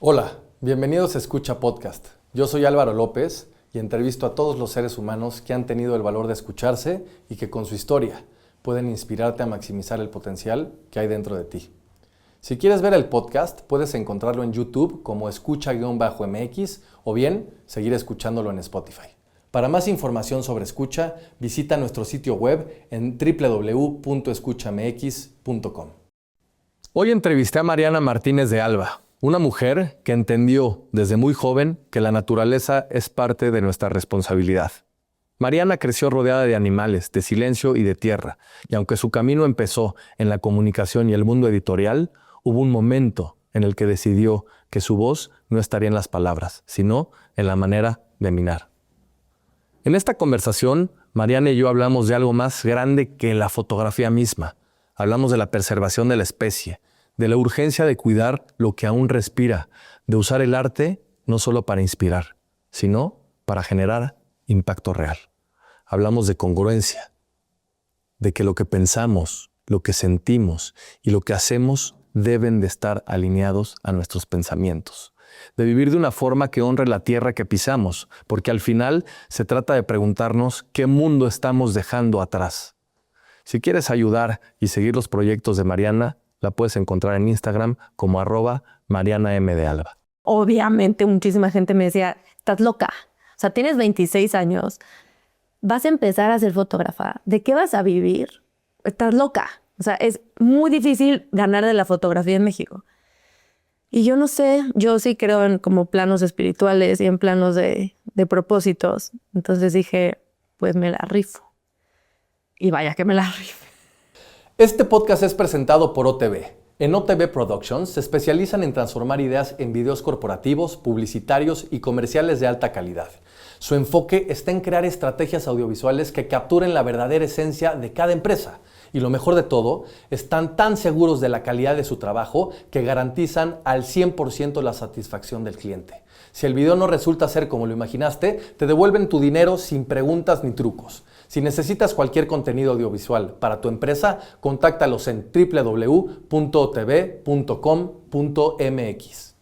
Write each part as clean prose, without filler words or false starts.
Hola, bienvenidos a Escucha Podcast. Yo soy Álvaro López y entrevisto a todos los seres humanos que han tenido el valor de escucharse y que con su historia pueden inspirarte a maximizar el potencial que hay dentro de ti. Si quieres ver el podcast, puedes encontrarlo en YouTube como escucha-mx o bien seguir escuchándolo en Spotify. Para más información sobre escucha, visita nuestro sitio web en www.escuchamx.com. Hoy entrevisté a Mariana Martínez de Alba, una mujer que entendió desde muy joven que la naturaleza es parte de nuestra responsabilidad. Mariana creció rodeada de animales, de silencio y de tierra, y aunque su camino empezó en la comunicación y el mundo editorial, hubo un momento en el que decidió que su voz no estaría en las palabras, sino en la manera de minar. En esta conversación, Mariana y yo hablamos de algo más grande que la fotografía misma. Hablamos de la preservación de la especie, de la urgencia de cuidar lo que aún respira, de usar el arte no solo para inspirar, sino para generar impacto real. Hablamos de congruencia, de que lo que pensamos, lo que sentimos y lo que hacemos deben de estar alineados a nuestros pensamientos, de vivir de una forma que honre la tierra que pisamos, porque al final se trata de preguntarnos qué mundo estamos dejando atrás. Si quieres ayudar y seguir los proyectos de Mariana, la puedes encontrar en Instagram como @MarianaMDeAlba. Obviamente muchísima gente me decía, estás loca. O sea, tienes 26 años, vas a empezar a ser fotógrafa. ¿De qué vas a vivir? Estás loca. O sea, es muy difícil ganar de la fotografía en México. Y yo no sé, yo sí creo en como planos espirituales y en planos de propósitos. Entonces dije, pues me la rifo. Y vaya que me la rifo. Este podcast es presentado por OTV. En OTV Productions se especializan en transformar ideas en videos corporativos, publicitarios y comerciales de alta calidad. Su enfoque está en crear estrategias audiovisuales que capturen la verdadera esencia de cada empresa. Y lo mejor de todo, están tan seguros de la calidad de su trabajo que garantizan al 100% la satisfacción del cliente. Si el video no resulta ser como lo imaginaste, te devuelven tu dinero sin preguntas ni trucos. Si necesitas cualquier contenido audiovisual para tu empresa, contáctalos en www.otv.com.mx.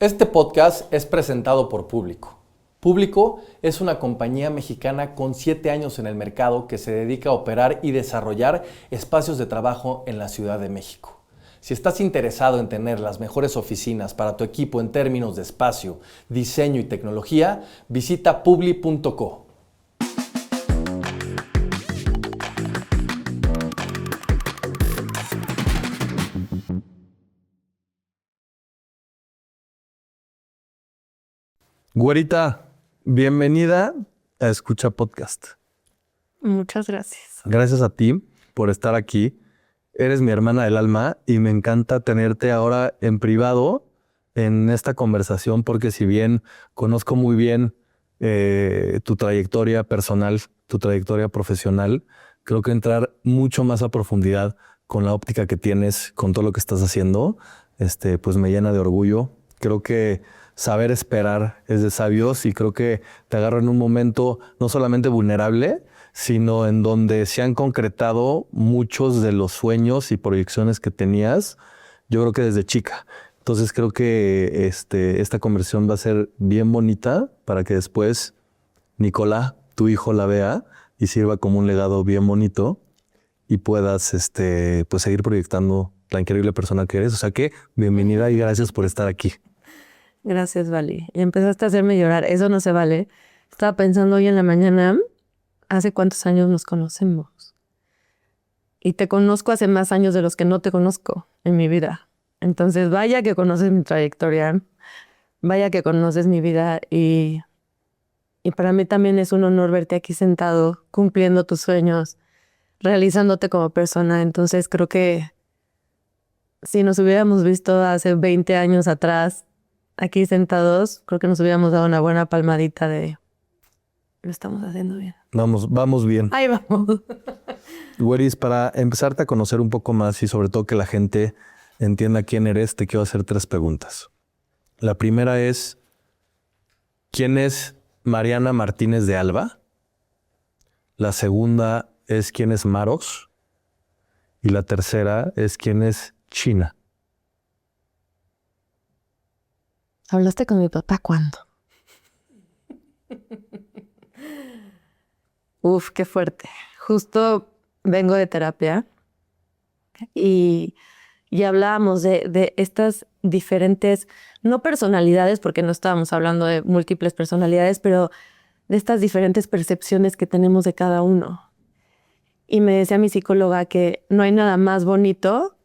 Este podcast es presentado por Público. Público es una compañía mexicana con 7 años en el mercado que se dedica a operar y desarrollar espacios de trabajo en la Ciudad de México. Si estás interesado en tener las mejores oficinas para tu equipo en términos de espacio, diseño y tecnología, visita publi.co. Güerita, bienvenida a Escucha Podcast. Muchas gracias. Gracias a ti por estar aquí. Eres mi hermana del alma y me encanta tenerte ahora en privado en esta conversación porque si bien conozco muy bien tu trayectoria personal, tu trayectoria profesional, creo que entrar mucho más a profundidad con la óptica que tienes, con todo lo que estás haciendo, pues me llena de orgullo. Creo que saber esperar es de sabios y creo que te agarro en un momento no solamente vulnerable, sino en donde se han concretado muchos de los sueños y proyecciones que tenías, yo creo que desde chica. Entonces creo que esta conversación va a ser bien bonita para que después Nicolás, tu hijo, la vea y sirva como un legado bien bonito y puedas pues seguir proyectando la increíble persona que eres. O sea que bienvenida y gracias por estar aquí. Gracias, Vali. Y empezaste a hacerme llorar. Eso no se vale. Estaba pensando hoy en la mañana, ¿hace cuántos años nos conocemos? Y te conozco hace más años de los que no te conozco en mi vida. Entonces, vaya que conoces mi trayectoria, vaya que conoces mi vida y para mí también es un honor verte aquí sentado, cumpliendo tus sueños, realizándote como persona. Entonces, creo que si nos hubiéramos visto hace 20 años atrás, aquí sentados, creo que nos hubiéramos dado una buena palmadita de lo estamos haciendo bien. Vamos bien. Ahí vamos. Güeris, para empezarte a conocer un poco más y sobre todo que la gente entienda quién eres, te quiero hacer 3 preguntas. La primera es, ¿quién es Mariana Martínez de Alba? La segunda es, ¿quién es Marox? Y la tercera es, ¿quién es China? ¿Hablaste con mi papá cuándo? Uf, qué fuerte. Justo vengo de terapia y hablábamos de estas diferentes, no personalidades, porque no estábamos hablando de múltiples personalidades, pero de estas diferentes percepciones que tenemos de cada uno. Y me decía mi psicóloga que no hay nada más bonito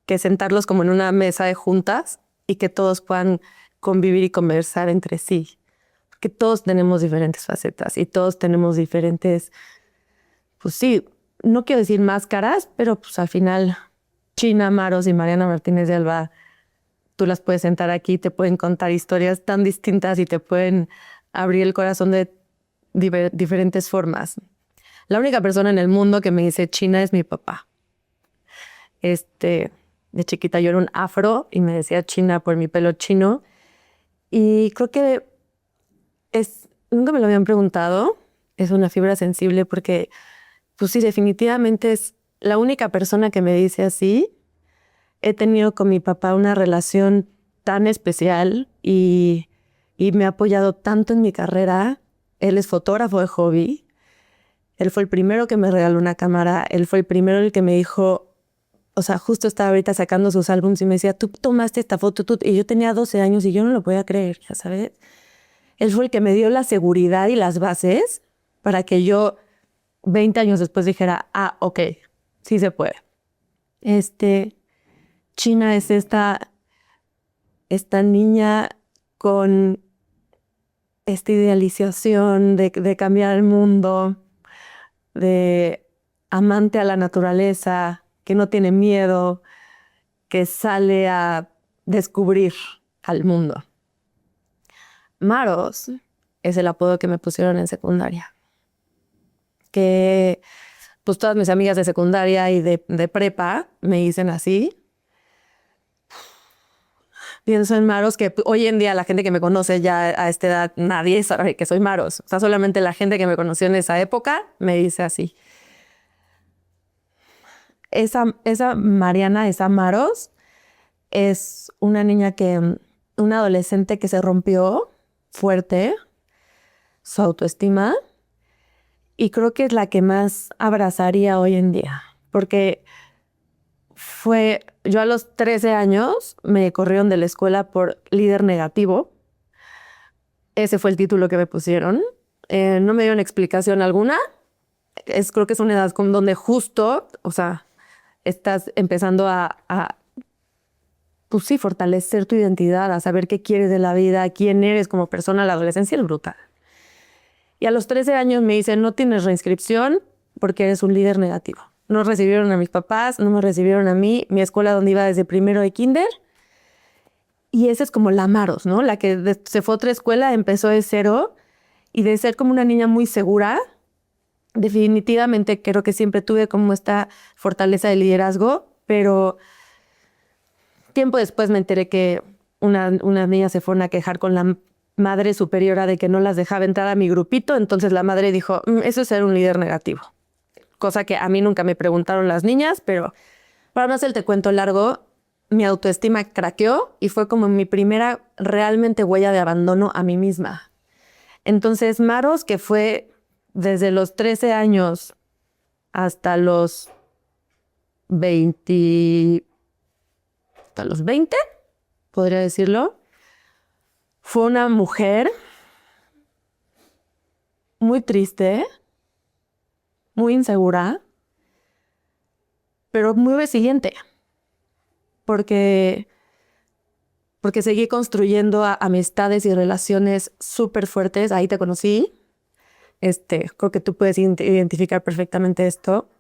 que sentarlos como en una mesa de juntas y que todos puedan convivir y conversar entre sí. Porque todos tenemos diferentes facetas y todos tenemos diferentes, pues sí, no quiero decir máscaras, pero pues al final China Maros y Mariana Martínez de Alba, tú las puedes sentar aquí, te pueden contar historias tan distintas y te pueden abrir el corazón de diferentes formas. La única persona en el mundo que me dice China es mi papá. De chiquita yo era un afro y me decía China por mi pelo chino. Y creo que nunca me lo habían preguntado, es una fibra sensible porque, pues sí, definitivamente es la única persona que me dice así. He tenido con mi papá una relación tan especial y me ha apoyado tanto en mi carrera. Él es fotógrafo de hobby. Él fue el primero que me regaló una cámara. Él fue el primero el que me dijo, o sea, justo estaba ahorita sacando sus álbumes y me decía, tú tomaste esta foto, tú. Y yo tenía 12 años y yo no lo podía creer, ya sabes. Él fue el que me dio la seguridad y las bases para que yo 20 años después dijera, ok, sí se puede. China es esta niña con esta idealización de cambiar el mundo, de amante a la naturaleza, que no tiene miedo, que sale a descubrir al mundo. Maros es el apodo que me pusieron en secundaria. Que pues todas mis amigas de secundaria y de prepa me dicen así. Pienso en Maros, que hoy en día la gente que me conoce ya a esta edad, nadie sabe que soy Maros. O sea, solamente la gente que me conoció en esa época me dice así. Esa Mariana, esa Maros, es una niña una adolescente que se rompió fuerte su autoestima y creo que es la que más abrazaría hoy en día. Porque yo a los 13 años me corrieron de la escuela por líder negativo. Ese fue el título que me pusieron. No me dieron explicación alguna. Creo que es una edad donde justo, o sea, estás empezando pues sí, fortalecer tu identidad, a saber qué quieres de la vida, quién eres como persona. La adolescencia es brutal. Y a los 13 años me dicen, no tienes reinscripción porque eres un líder negativo. No recibieron a mis papás, no me recibieron a mí, mi escuela donde iba desde primero de kinder. Y esa es como la Maros, ¿no? La que se fue a otra escuela, empezó de cero y de ser como una niña muy segura. Definitivamente creo que siempre tuve como esta fortaleza de liderazgo, pero tiempo después me enteré que unas niñas se fueron a quejar con la madre superiora de que no las dejaba entrar a mi grupito. Entonces la madre dijo, eso es ser un líder negativo. Cosa que a mí nunca me preguntaron las niñas, pero para no hacerte cuento largo, mi autoestima craqueó y fue como mi primera realmente huella de abandono a mí misma. Entonces Maros, que fue desde los 13 años hasta los 20, podría decirlo, fue una mujer muy triste, muy insegura, pero muy resiliente, porque seguí construyendo amistades y relaciones súper fuertes. Ahí te conocí. Creo que tú puedes identificar perfectamente esto.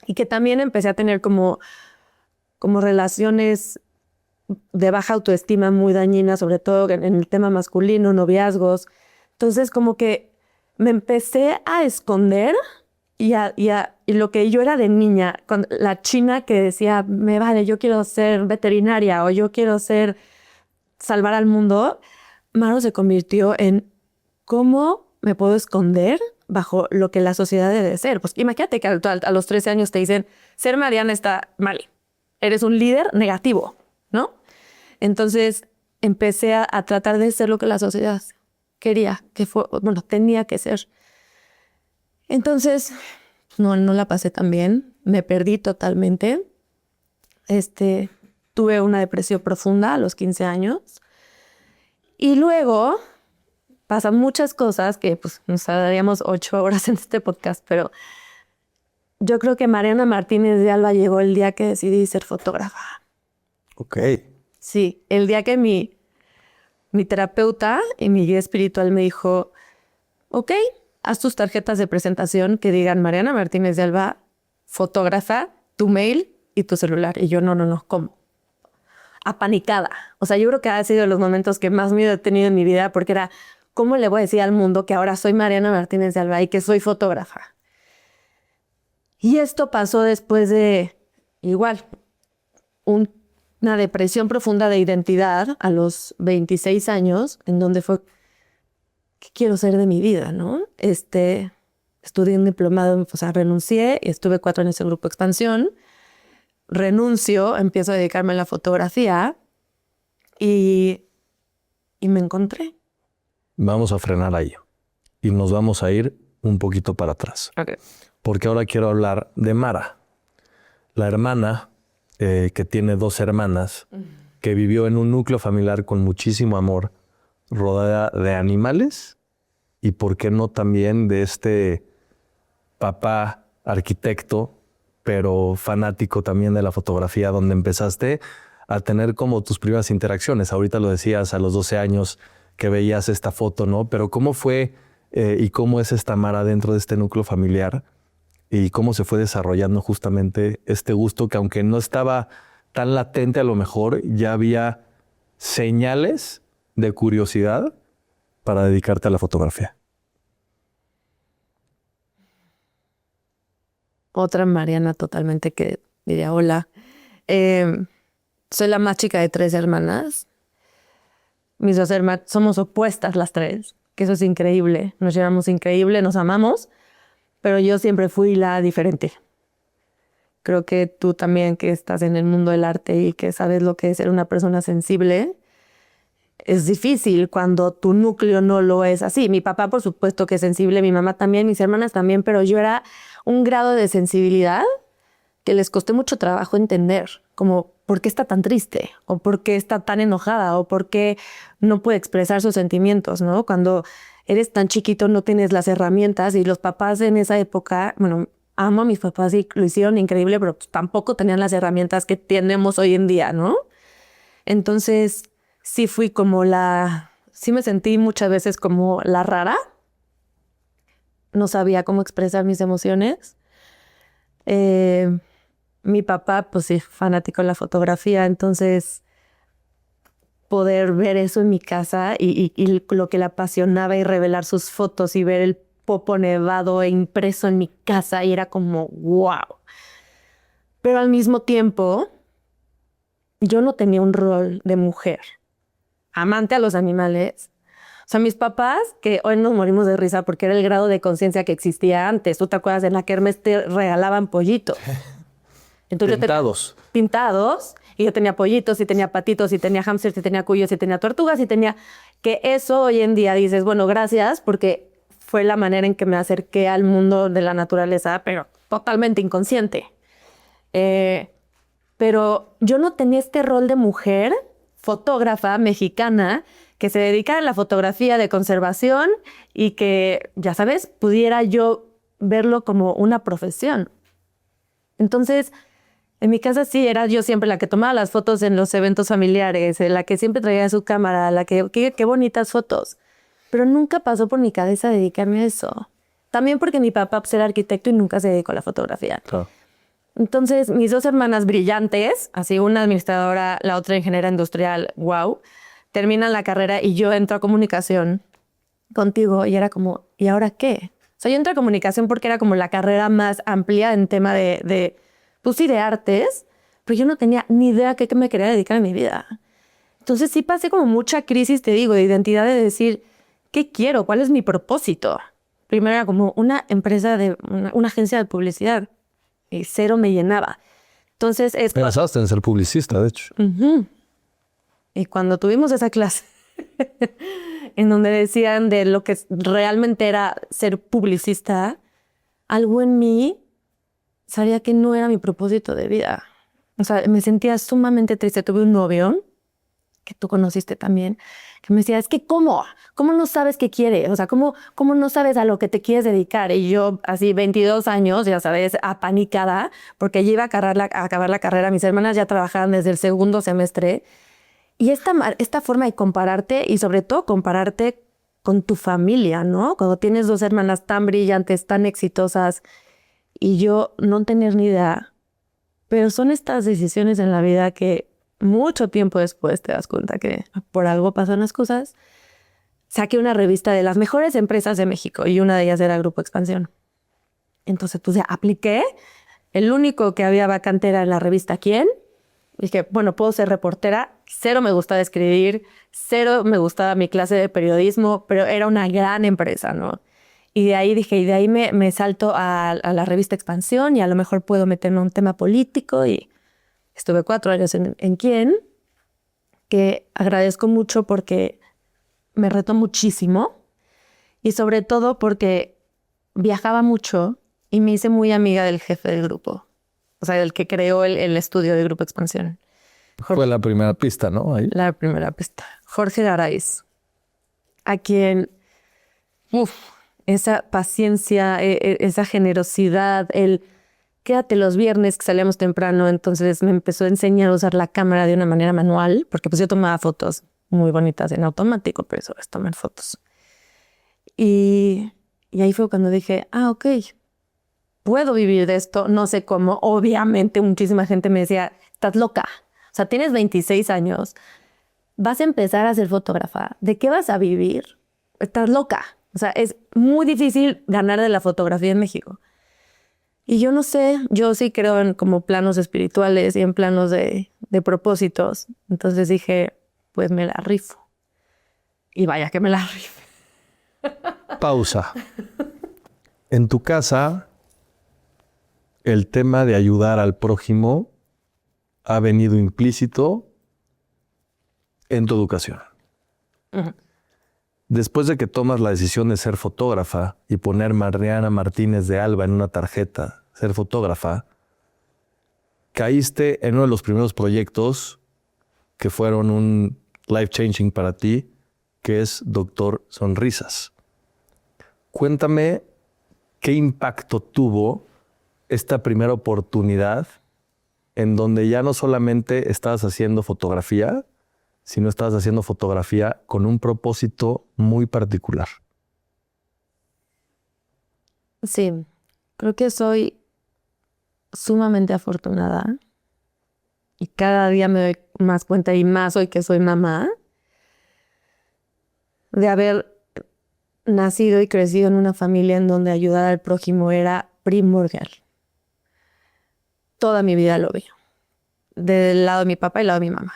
Y que también empecé a tener como relaciones de baja autoestima muy dañinas, sobre todo en el tema masculino, noviazgos. Entonces como que me empecé a esconder y lo que yo era de niña, con la china que decía, me vale, yo quiero ser veterinaria o yo quiero salvar al mundo. Maros se convirtió en cómo me puedo esconder bajo lo que la sociedad debe ser. Pues imagínate que a los 13 años te dicen, ser Mariana está mal, eres un líder negativo, ¿no? Entonces empecé a tratar de ser lo que la sociedad quería, tenía que ser. Entonces, no la pasé tan bien, me perdí totalmente. Tuve una depresión profunda a los 15 años. Y luego pasan muchas cosas que pues nos daríamos 8 horas en este podcast, pero yo creo que Mariana Martínez de Alba llegó el día que decidí ser fotógrafa. Ok. Sí, el día que mi terapeuta y mi guía espiritual me dijo, ok, haz tus tarjetas de presentación que digan Mariana Martínez de Alba, fotógrafa, tu mail y tu celular. Y yo, no, ¿cómo? Apanicada. O sea, yo creo que ha sido de los momentos que más miedo he tenido en mi vida porque era, ¿cómo le voy a decir al mundo que ahora soy Mariana Martínez de Alba y que soy fotógrafa? Y esto pasó después de, igual, una depresión profunda de identidad a los 26 años, en donde fue, ¿qué quiero ser de mi vida, no? Estudié un diplomado, o sea, renuncié y estuve 4 años en Grupo Expansión. Renuncio, empiezo a dedicarme a la fotografía y me encontré. Vamos a frenar ahí y nos vamos a ir un poquito para atrás. Okay. Porque ahora quiero hablar de Mara, la hermana que tiene 2 hermanas, que vivió en un núcleo familiar con muchísimo amor, rodeada de animales y, ¿por qué no, también de este papá arquitecto, pero fanático también de la fotografía, donde empezaste a tener como tus primeras interacciones? Ahorita lo decías, a los 12 años que veías esta foto, ¿no? Pero ¿cómo fue y cómo es esta Mara dentro de este núcleo familiar? Y cómo se fue desarrollando justamente este gusto que, aunque no estaba tan latente, a lo mejor ya había señales de curiosidad para dedicarte a la fotografía. Otra Mariana totalmente que diría, hola. Soy la más chica de 3 hermanas. Mis 2 hermanas, somos opuestas las 3, que eso es increíble. Nos llevamos increíble, nos amamos, pero yo siempre fui la diferente. Creo que tú también, que estás en el mundo del arte y que sabes lo que es ser una persona sensible, es difícil cuando tu núcleo no lo es así. Mi papá, por supuesto que es sensible, mi mamá también, mis hermanas también, pero yo era un grado de sensibilidad que les costó mucho trabajo entender, como por qué está tan triste, o por qué está tan enojada, o por qué no puede expresar sus sentimientos, ¿no? Cuando eres tan chiquito no tienes las herramientas, y los papás en esa época, bueno, amo a mis papás y lo hicieron increíble, pero tampoco tenían las herramientas que tenemos hoy en día, ¿no? Entonces, sí fui como sí me sentí muchas veces como la rara. No sabía cómo expresar mis emociones. Mi papá, pues sí, fanático de la fotografía, entonces poder ver eso en mi casa y lo que le apasionaba y revelar sus fotos y ver el Popo Nevado impreso en mi casa, y era como wow. Pero al mismo tiempo, yo no tenía un rol de mujer amante a los animales. O sea, mis papás, que hoy nos morimos de risa porque era el grado de conciencia que existía antes. ¿Tú te acuerdas? En la kermés te regalaban pollitos. Entonces, Pintados. Pintados. Y yo tenía pollitos, y tenía patitos, y tenía hámsters, y tenía cuyos, y tenía tortugas, y tenía... Que eso hoy en día dices, bueno, gracias, porque fue la manera en que me acerqué al mundo de la naturaleza, pero totalmente inconsciente. Pero yo no tenía este rol de mujer fotógrafa mexicana que se dedicara a la fotografía de conservación y que, ya sabes, pudiera yo verlo como una profesión. Entonces, en mi casa sí era yo siempre la que tomaba las fotos en los eventos familiares, la que siempre traía su cámara, la que qué bonitas fotos. Pero nunca pasó por mi cabeza dedicarme a eso. También porque mi papá pues, era arquitecto y nunca se dedicó a la fotografía. Claro. Entonces, mis 2 hermanas brillantes, así una administradora, la otra ingeniera industrial, wow, terminan la carrera y yo entro a comunicación contigo y era como, ¿y ahora qué? O sea, yo entré a comunicación porque era como la carrera más amplia en tema pues sí, de artes, pero yo no tenía ni idea a qué me quería dedicar en mi vida. Entonces sí pasé como mucha crisis, te digo, de identidad, de decir, ¿qué quiero? ¿Cuál es mi propósito? Primero era como una empresa una agencia de publicidad y cero me llenaba. Entonces es... Pensaste en ser publicista, de hecho. Y cuando tuvimos esa clase, en donde decían de lo que realmente era ser publicista, algo en mí sabía que no era mi propósito de vida. O sea, me sentía sumamente triste. Tuve un novio, que tú conociste también, que me decía, es que ¿cómo no sabes qué quieres? O sea, ¿cómo no sabes a lo que te quieres dedicar? Y yo, así, 22 años, ya sabes, apanicada, porque ya iba a acabar la carrera. Mis hermanas ya trabajaban desde el segundo semestre. Y esta forma de compararte, y sobre todo compararte con tu familia, ¿no? Cuando tienes dos hermanas tan brillantes, tan exitosas, y yo no tener ni idea. Pero son estas decisiones en la vida que mucho tiempo después te das cuenta que por algo pasan las cosas. Saqué una revista de las mejores empresas de México y una de ellas era Grupo Expansión. Entonces, pues ya apliqué. El único que había vacante era en la revista ¿Quién? Dije, bueno, puedo ser reportera. Cero me gustaba escribir, cero me gustaba mi clase de periodismo, pero era una gran empresa, ¿no? Y de ahí dije, y de ahí me salto a la revista Expansión y a lo mejor puedo meterme en un tema político. Y estuve 4 años en Quién, que agradezco mucho porque me retó muchísimo y sobre todo porque viajaba mucho y me hice muy amiga del jefe del grupo, o sea, el que creó el estudio de Grupo Expansión. Fue la primera pista, ¿no? Ahí. La primera pista. Jorge Garay, a quien, esa paciencia, esa generosidad, el quédate los viernes que salíamos temprano, entonces me empezó a enseñar a usar la cámara de una manera manual, porque pues yo tomaba fotos muy bonitas en automático, pero eso es tomar fotos. Y ahí fue cuando dije, ok, puedo vivir de esto, no sé cómo. Obviamente muchísima gente me decía, estás loca, o sea, tienes 26 años, vas a empezar a ser fotógrafa, ¿de qué vas a vivir? Estás loca. O sea, es muy difícil ganar de la fotografía en México. Y yo no sé, yo sí creo en como planos espirituales y en planos de propósitos. Entonces dije, pues me la rifo. Y vaya que me la rifo. Pausa. En tu casa, el tema de ayudar al prójimo ha venido implícito en tu educación. Uh-huh. Después de que tomas la decisión de ser fotógrafa y poner Mariana Martínez de Alba en una tarjeta, ser fotógrafa, caíste en uno de los primeros proyectos que fueron un life-changing para ti, que es Doctor Sonrisas. Cuéntame qué impacto tuvo esta primera oportunidad en donde ya no solamente estabas haciendo fotografía, sino estabas haciendo fotografía con un propósito muy particular. Sí, creo que soy sumamente afortunada y cada día me doy más cuenta y más hoy que soy mamá de haber nacido y crecido en una familia en donde ayudar al prójimo era primordial. Toda mi vida lo vi, del lado de mi papá y del lado de mi mamá.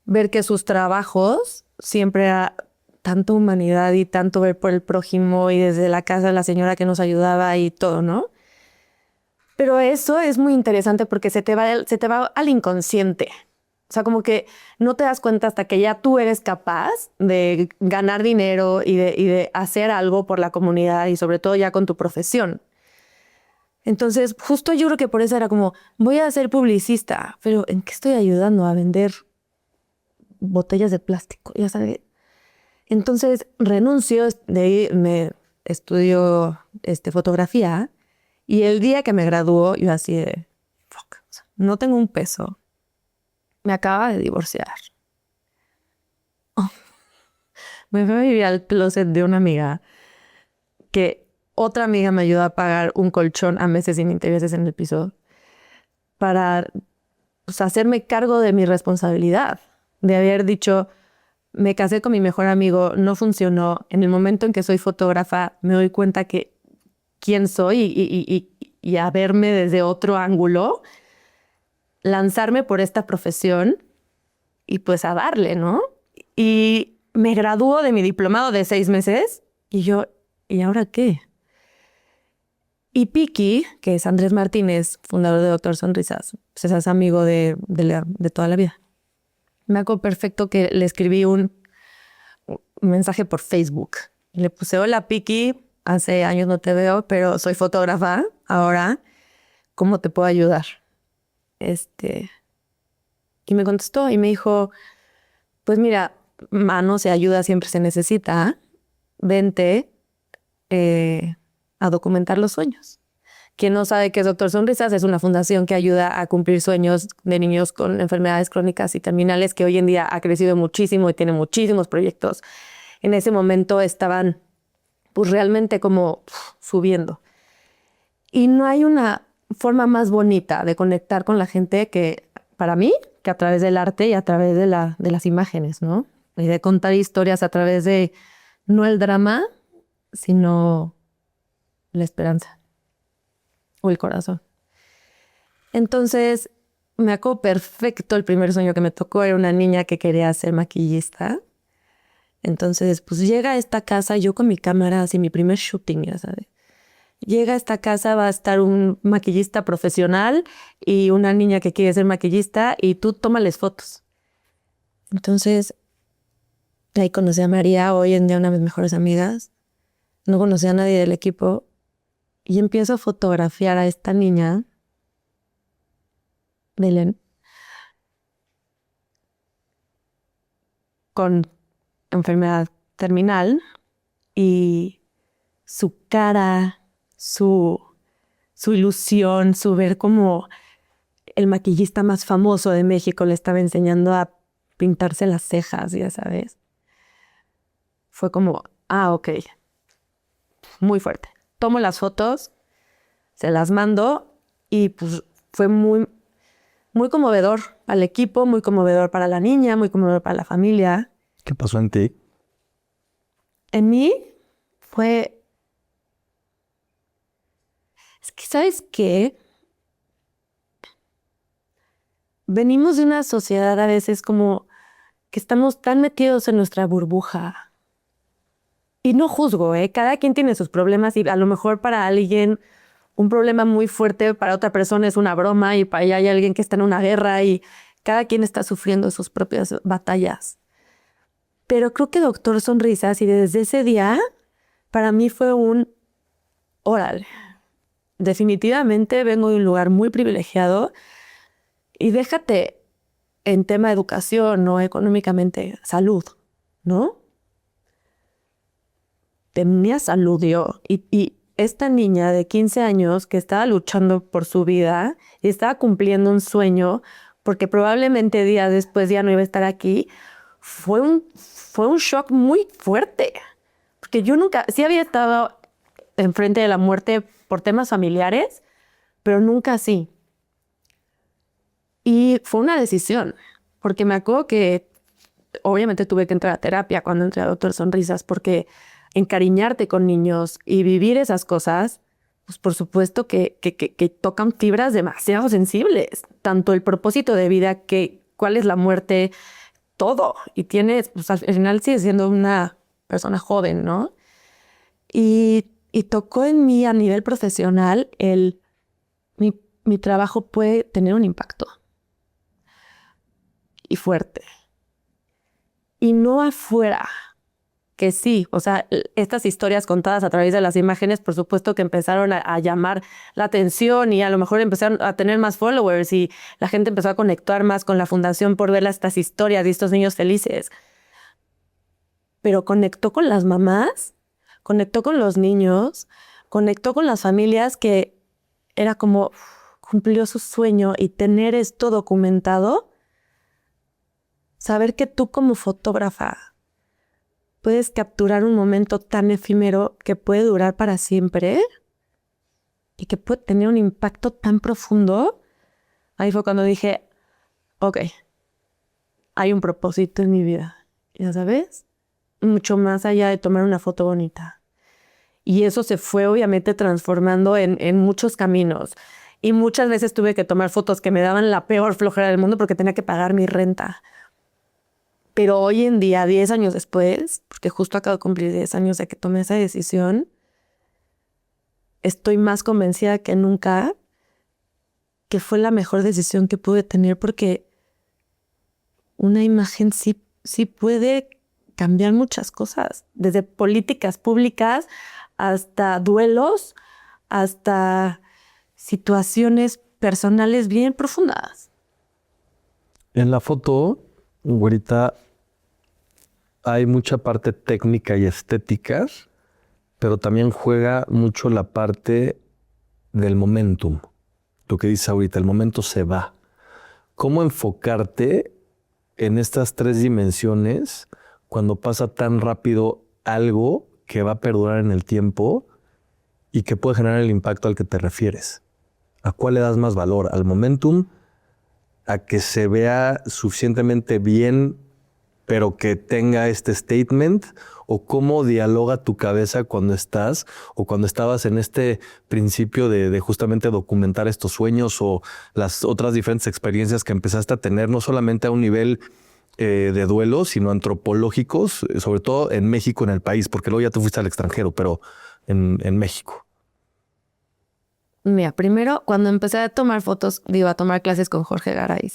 Ver que sus trabajos siempre era tanto humanidad y tanto ver por el prójimo y desde la casa de la señora que nos ayudaba y todo, ¿no? Pero eso es muy interesante porque se te va al inconsciente. O sea, como que no te das cuenta hasta que ya tú eres capaz de ganar dinero y de hacer algo por la comunidad y sobre todo ya con tu profesión. Entonces, justo yo creo que por eso era como, voy a ser publicista, pero ¿en qué estoy ayudando? A vender botellas de plástico, ya sabes. Entonces, renuncio, de ahí me estudio fotografía y el día que me graduó, yo así de, fuck, o sea, no tengo un peso. Me acaba de divorciar. Me fui a vivir al closet de una amiga que otra amiga me ayudó a pagar un colchón a meses sin intereses en el piso para hacerme cargo de mi responsabilidad, de haber dicho, me casé con mi mejor amigo, no funcionó. En el momento en que soy fotógrafa me doy cuenta que quién soy y a verme desde otro ángulo, lanzarme por esta profesión y pues a darle, ¿no? Y me graduó de mi diplomado de 6 meses y yo, ¿y ahora qué? Y Piki, que es Andrés Martínez, fundador de Doctor Sonrisas, pues es amigo de toda la vida. Me acuerdo perfecto que le escribí un mensaje por Facebook. Le puse, hola Piki, hace años no te veo, pero soy fotógrafa ahora. ¿Cómo te puedo ayudar? Y me contestó y me dijo, pues mira, manos y ayuda siempre se necesita. Vente a documentar los sueños. Quien no sabe qué es Doctor Sonrisas, es una fundación que ayuda a cumplir sueños de niños con enfermedades crónicas y terminales, que hoy en día ha crecido muchísimo y tiene muchísimos proyectos. En ese momento estaban pues realmente como subiendo. Y no hay una forma más bonita de conectar con la gente que, para mí, que a través del arte y a través de las imágenes, ¿no? Y de contar historias a través de, no el drama, sino la esperanza o el corazón. Entonces, me acuerdo perfecto, el primer sueño que me tocó era una niña que quería ser maquillista. Entonces, pues llega a esta casa, yo con mi cámara, así mi primer shooting, ya sabes. Llega a esta casa, va a estar un maquillista profesional y una niña que quiere ser maquillista y tú tómales fotos. Entonces, ahí conocí a María, hoy en día una de mis mejores amigas. No conocía a nadie del equipo y empiezo a fotografiar a esta niña, Belén, con enfermedad terminal y su cara, su ilusión, su ver como el maquillista más famoso de México le estaba enseñando a pintarse las cejas, ya sabes. Fue como, ok, muy fuerte. Tomo las fotos, se las mando y pues fue muy, muy conmovedor al equipo, muy conmovedor para la niña, muy conmovedor para la familia. ¿Qué pasó en ti? En mí fue... Es que, ¿sabes qué? Venimos de una sociedad a veces como que estamos tan metidos en nuestra burbuja. Y no juzgo, ¿eh? Cada quien tiene sus problemas y a lo mejor para alguien un problema muy fuerte, para otra persona es una broma y para allá hay alguien que está en una guerra y cada quien está sufriendo sus propias batallas. Pero creo que Doctor Sonrisas, y desde ese día, para mí fue un órale. Definitivamente vengo de un lugar muy privilegiado y déjate en tema de educación, no económicamente, salud, ¿no? Tenía salud yo y esta niña de 15 años que estaba luchando por su vida y estaba cumpliendo un sueño porque probablemente días después ya no iba a estar aquí, fue un shock muy fuerte. Porque yo nunca, sí había estado enfrente de la muerte por temas familiares, pero nunca así. Y fue una decisión, porque me acuerdo que obviamente tuve que entrar a terapia cuando entré a Doctor Sonrisas, porque encariñarte con niños y vivir esas cosas, pues por supuesto que tocan fibras demasiado sensibles. Tanto el propósito de vida, que cuál es la muerte, todo. Y tienes, pues al final sigues siendo una persona joven, ¿no? Y tocó en mí a nivel profesional mi trabajo puede tener un impacto. Y fuerte. Y no afuera, que sí, o sea, estas historias contadas a través de las imágenes, por supuesto que empezaron a llamar la atención y a lo mejor empezaron a tener más followers y la gente empezó a conectar más con la fundación por ver estas historias de estos niños felices. Pero conectó con las mamás, conectó con los niños, conectó con las familias que era como cumplió su sueño y tener esto documentado. Saber que tú como fotógrafa puedes capturar un momento tan efímero que puede durar para siempre y que puede tener un impacto tan profundo. Ahí fue cuando dije, ok, hay un propósito en mi vida, ya sabes, mucho más allá de tomar una foto bonita. Y eso se fue obviamente transformando en muchos caminos. Y muchas veces tuve que tomar fotos que me daban la peor flojera del mundo porque tenía que pagar mi renta. Pero hoy en día, 10 años después, porque justo acabo de cumplir 10 años de que tomé esa decisión, estoy más convencida que nunca que fue la mejor decisión que pude tener porque una imagen sí puede cambiar muchas cosas, desde políticas públicas hasta duelos, hasta situaciones personales bien profundas. En la foto, güerita, hay mucha parte técnica y estética, pero también juega mucho la parte del momentum. Lo que dice ahorita, el momento se va. ¿Cómo enfocarte en estas tres dimensiones cuando pasa tan rápido algo que va a perdurar en el tiempo y que puede generar el impacto al que te refieres? ¿A cuál le das más valor? ¿Al momentum? ¿A que se vea suficientemente bien pero que tenga este statement? ¿O cómo dialoga tu cabeza cuando estás o cuando estabas en este principio de justamente documentar estos sueños o las otras diferentes experiencias que empezaste a tener, no solamente a un nivel de duelo, sino antropológicos, sobre todo en México, en el país, porque luego ya te fuiste al extranjero, pero en México? Mira, primero, cuando empecé a tomar fotos, a tomar clases con Jorge Garay,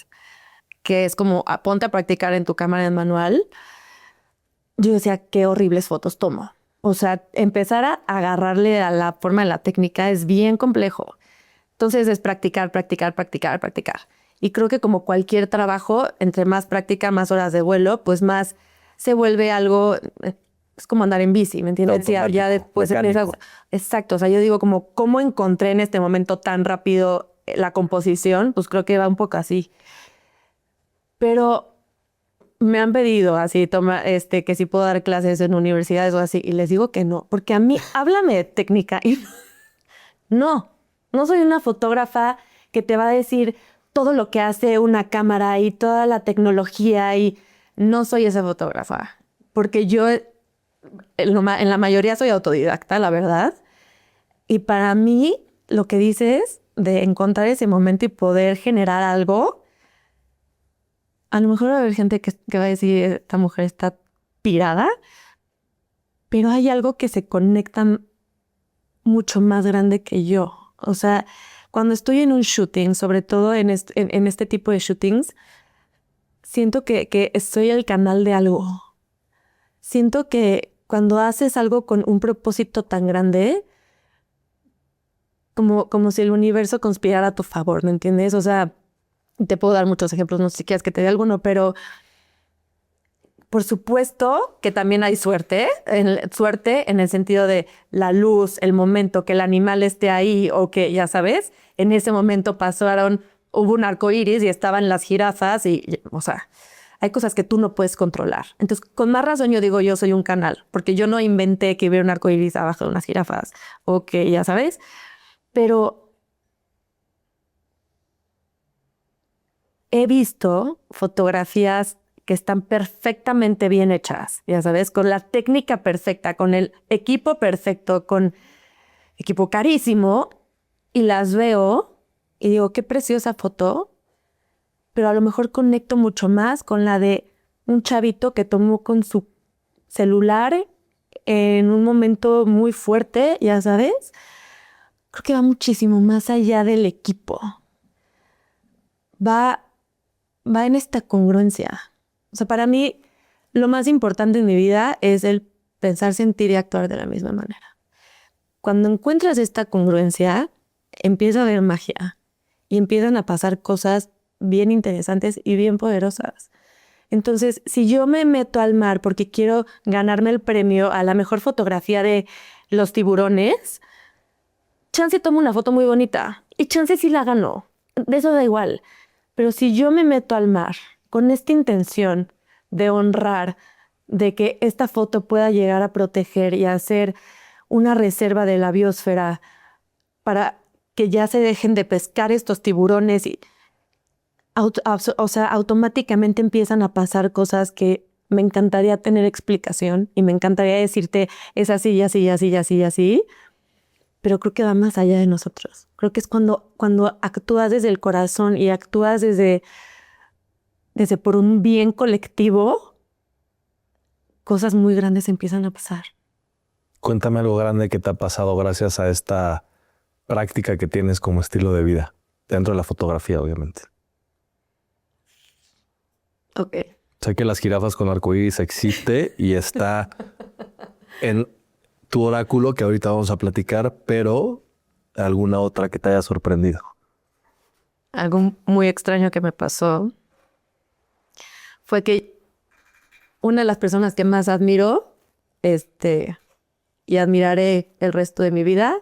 que es como ponte a practicar en tu cámara en manual, yo decía, qué horribles fotos tomo. O sea, empezar a agarrarle a la forma de la técnica es bien complejo. Entonces es practicar, practicar, practicar, practicar. Y creo que como cualquier trabajo, entre más práctica, más horas de vuelo, pues más se vuelve algo, es como andar en bici, ¿me entiendes? Ya después empieza. Exacto, o sea, yo digo como, ¿cómo encontré en este momento tan rápido la composición? Pues creo que va un poco así. Pero me han pedido así, que si puedo dar clases en universidades o así, y les digo que no, porque a mí, háblame de técnica y no soy una fotógrafa que te va a decir todo lo que hace una cámara y toda la tecnología y no soy esa fotógrafa, porque yo en la mayoría soy autodidacta, la verdad, y para mí lo que dices de encontrar ese momento y poder generar algo. A lo mejor va a haber gente que va a decir, esta mujer está pirada, pero hay algo que se conecta mucho más grande que yo. O sea, cuando estoy en un shooting, sobre todo en este tipo de shootings, siento que soy el canal de algo. Siento que cuando haces algo con un propósito tan grande, como si el universo conspirara a tu favor, ¿me entiendes? O sea, te puedo dar muchos ejemplos, no sé si quieres que te dé alguno, pero por supuesto que también hay suerte en el sentido de la luz, el momento que el animal esté ahí o que, ya sabes, en ese momento hubo un arco iris y estaban las jirafas o sea, hay cosas que tú no puedes controlar. Entonces, con más razón yo digo, yo soy un canal, porque yo no inventé que hubiera un arco iris abajo de unas jirafas o que, ya sabes, pero he visto fotografías que están perfectamente bien hechas, ya sabes, con la técnica perfecta, con el equipo perfecto, con equipo carísimo, y las veo y digo, qué preciosa foto, pero a lo mejor conecto mucho más con la de un chavito que tomó con su celular en un momento muy fuerte, ya sabes. Creo que va muchísimo más allá del equipo. Va en esta congruencia. O sea, para mí, lo más importante en mi vida es el pensar, sentir y actuar de la misma manera. Cuando encuentras esta congruencia, empieza a haber magia y empiezan a pasar cosas bien interesantes y bien poderosas. Entonces, si yo me meto al mar porque quiero ganarme el premio a la mejor fotografía de los tiburones, chance tomo una foto muy bonita y chance sí la gano. De eso da igual. Pero si yo me meto al mar con esta intención de honrar, de que esta foto pueda llegar a proteger y a ser una reserva de la biosfera para que ya se dejen de pescar estos tiburones y o sea, automáticamente empiezan a pasar cosas que me encantaría tener explicación y me encantaría decirte es así y así y así y así y así, pero creo que va más allá de nosotros. Creo que es cuando actúas desde el corazón y actúas desde por un bien colectivo, cosas muy grandes empiezan a pasar. Cuéntame algo grande que te ha pasado gracias a esta práctica que tienes como estilo de vida, dentro de la fotografía, obviamente. Ok. Sé que las jirafas con arcoíris existe y está en tu oráculo que ahorita vamos a platicar, pero alguna otra que te haya sorprendido. Algo muy extraño que me pasó fue que una de las personas que más admiro, y admiraré el resto de mi vida,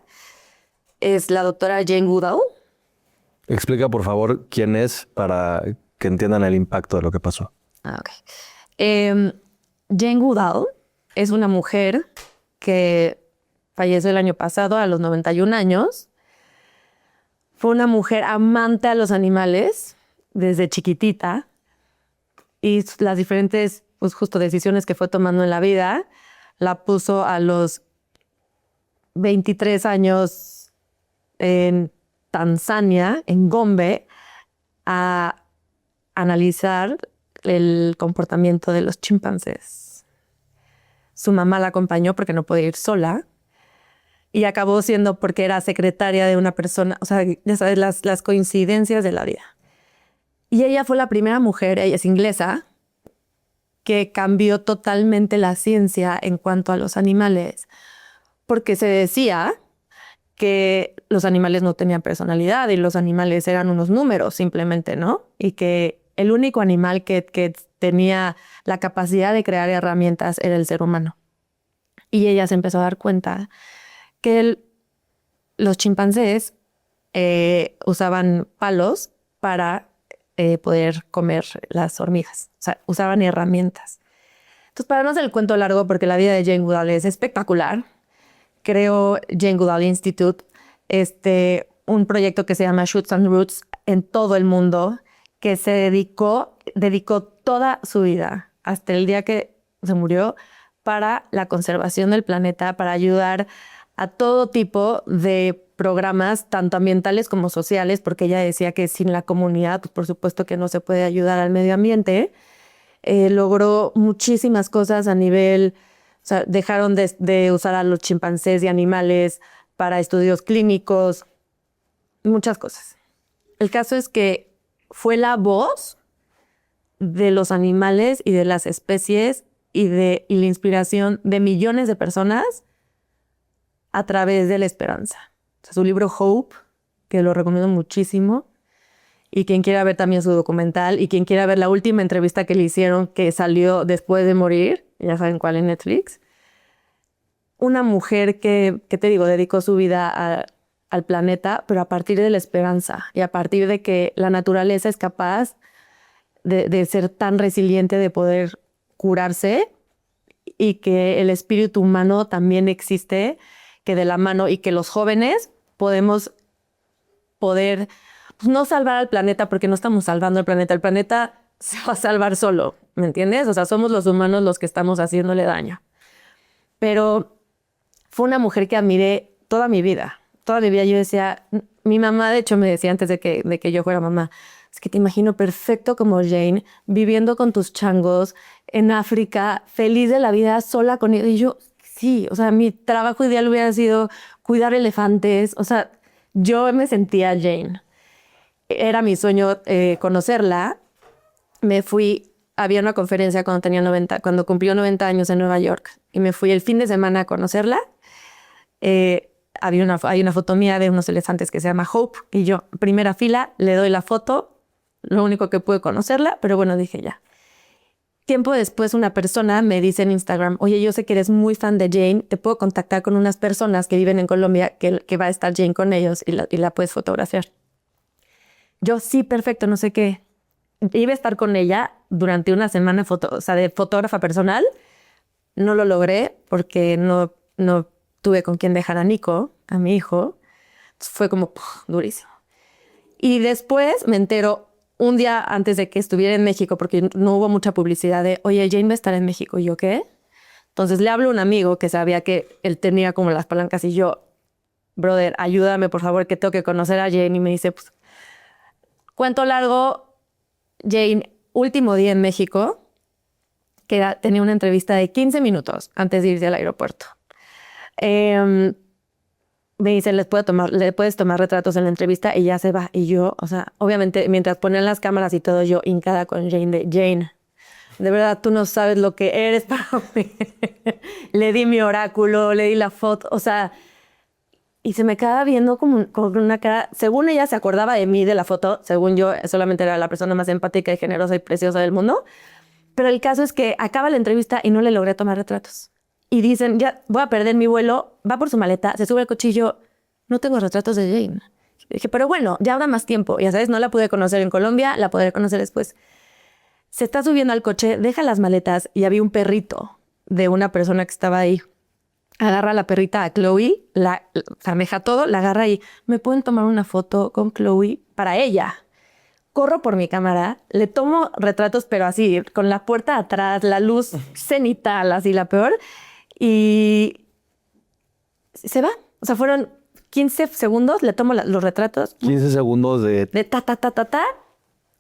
es la doctora Jane Goodall. Explica, por favor, quién es para que entiendan el impacto de lo que pasó. Ok. Jane Goodall es una mujer que falleció el año pasado a los 91 años. Fue una mujer amante a los animales desde chiquitita y las diferentes, pues justo decisiones que fue tomando en la vida la puso a los 23 años en Tanzania, en Gombe, a analizar el comportamiento de los chimpancés. Su mamá la acompañó porque no podía ir sola y acabó siendo porque era secretaria de una persona, o sea, ya sabes, las coincidencias de la vida. Y ella fue la primera mujer, ella es inglesa, que cambió totalmente la ciencia en cuanto a los animales, porque se decía que los animales no tenían personalidad y los animales eran unos números simplemente, ¿no? Y que el único animal que tenía la capacidad de crear herramientas era el ser humano. Y ella se empezó a dar cuenta que los chimpancés usaban palos para poder comer las hormigas. O sea, usaban herramientas. Entonces, para no hacer el cuento largo, porque la vida de Jane Goodall es espectacular, creó Jane Goodall Institute, un proyecto que se llama Shoots and Roots en todo el mundo, que dedicó toda su vida, hasta el día que se murió, para la conservación del planeta, para ayudar a todo tipo de programas, tanto ambientales como sociales, porque ella decía que sin la comunidad, pues por supuesto que no se puede ayudar al medio ambiente. Logró muchísimas cosas a nivel, o sea, dejaron de usar a los chimpancés y animales para estudios clínicos, muchas cosas. El caso es que fue la voz de los animales y de las especies y la inspiración de millones de personas a través de la esperanza. O sea, su libro Hope, que lo recomiendo muchísimo, y quien quiera ver también su documental, y quien quiera ver la última entrevista que le hicieron, que salió después de morir, ya saben cuál en Netflix. Una mujer que te digo, dedicó su vida al planeta, pero a partir de la esperanza y a partir de que la naturaleza es capaz de ser tan resiliente, de poder curarse, y que el espíritu humano también existe, que de la mano, y que los jóvenes podemos poder, pues, no salvar al planeta, porque no estamos salvando el planeta se va a salvar solo, ¿me entiendes? O sea, somos los humanos los que estamos haciéndole daño. Pero fue una mujer que admiré toda mi vida. Toda mi vida yo decía, mi mamá de hecho me decía antes de que yo fuera mamá, es que te imagino perfecto como Jane, viviendo con tus changos en África, feliz de la vida, sola con ellos. Y yo, sí, o sea, mi trabajo ideal hubiera sido cuidar elefantes. O sea, yo me sentía Jane. Era mi sueño conocerla. Me fui, había una conferencia cuando cumplió 90 años en Nueva York, y me fui el fin de semana a conocerla. Hay una foto mía de unos elefantes que se llama Hope, y yo, primera fila, le doy la foto, lo único que pude conocerla, pero bueno, dije ya. Tiempo después una persona me dice en Instagram, oye, yo sé que eres muy fan de Jane, te puedo contactar con unas personas que viven en Colombia, que va a estar Jane con ellos y la puedes fotografiar. Yo, sí, perfecto, no sé qué. Iba a estar con ella durante una semana, o sea, de fotógrafa personal. No lo logré porque no tuve con quién dejar a Nico, a mi hijo. Fue como durísimo. Y después me entero un día antes de que estuviera en México, porque no hubo mucha publicidad de, oye, Jane va a estar en México. ¿Y yo qué? Entonces le hablo a un amigo que sabía que él tenía como las palancas, y yo, brother, ayúdame por favor, que tengo que conocer a Jane. Y me dice, pues, cuento largo, Jane, último día en México, tenía una entrevista de 15 minutos antes de irse al aeropuerto. Me dice, le puedes tomar retratos en la entrevista, y ya se va. Y yo, o sea, obviamente, mientras ponían las cámaras y todo, yo hincada con Jane, de verdad, tú no sabes lo que eres para mí. Le di mi oráculo, le di la foto, o sea, y se me quedaba viendo como con una cara, según ella se acordaba de mí, de la foto, según yo solamente era la persona más empática y generosa y preciosa del mundo, pero el caso es que acaba la entrevista y no le logré tomar retratos. Y dicen, ya voy a perder mi vuelo, va por su maleta, se sube al cochillo, no tengo retratos de Jane. Y dije, pero bueno, ya habrá más tiempo, ya sabes, no la pude conocer en Colombia, la podré conocer después. Se está subiendo al coche, deja las maletas y había un perrito de una persona que estaba ahí. Agarra a la perrita a Chloe, deja todo, la agarra y ¿me pueden tomar una foto con Chloe para ella? Corro por mi cámara, le tomo retratos, pero así, con la puerta atrás, la luz cenital, así la peor, y se va. O sea, fueron 15 segundos, le tomo los retratos. 15 segundos de ta,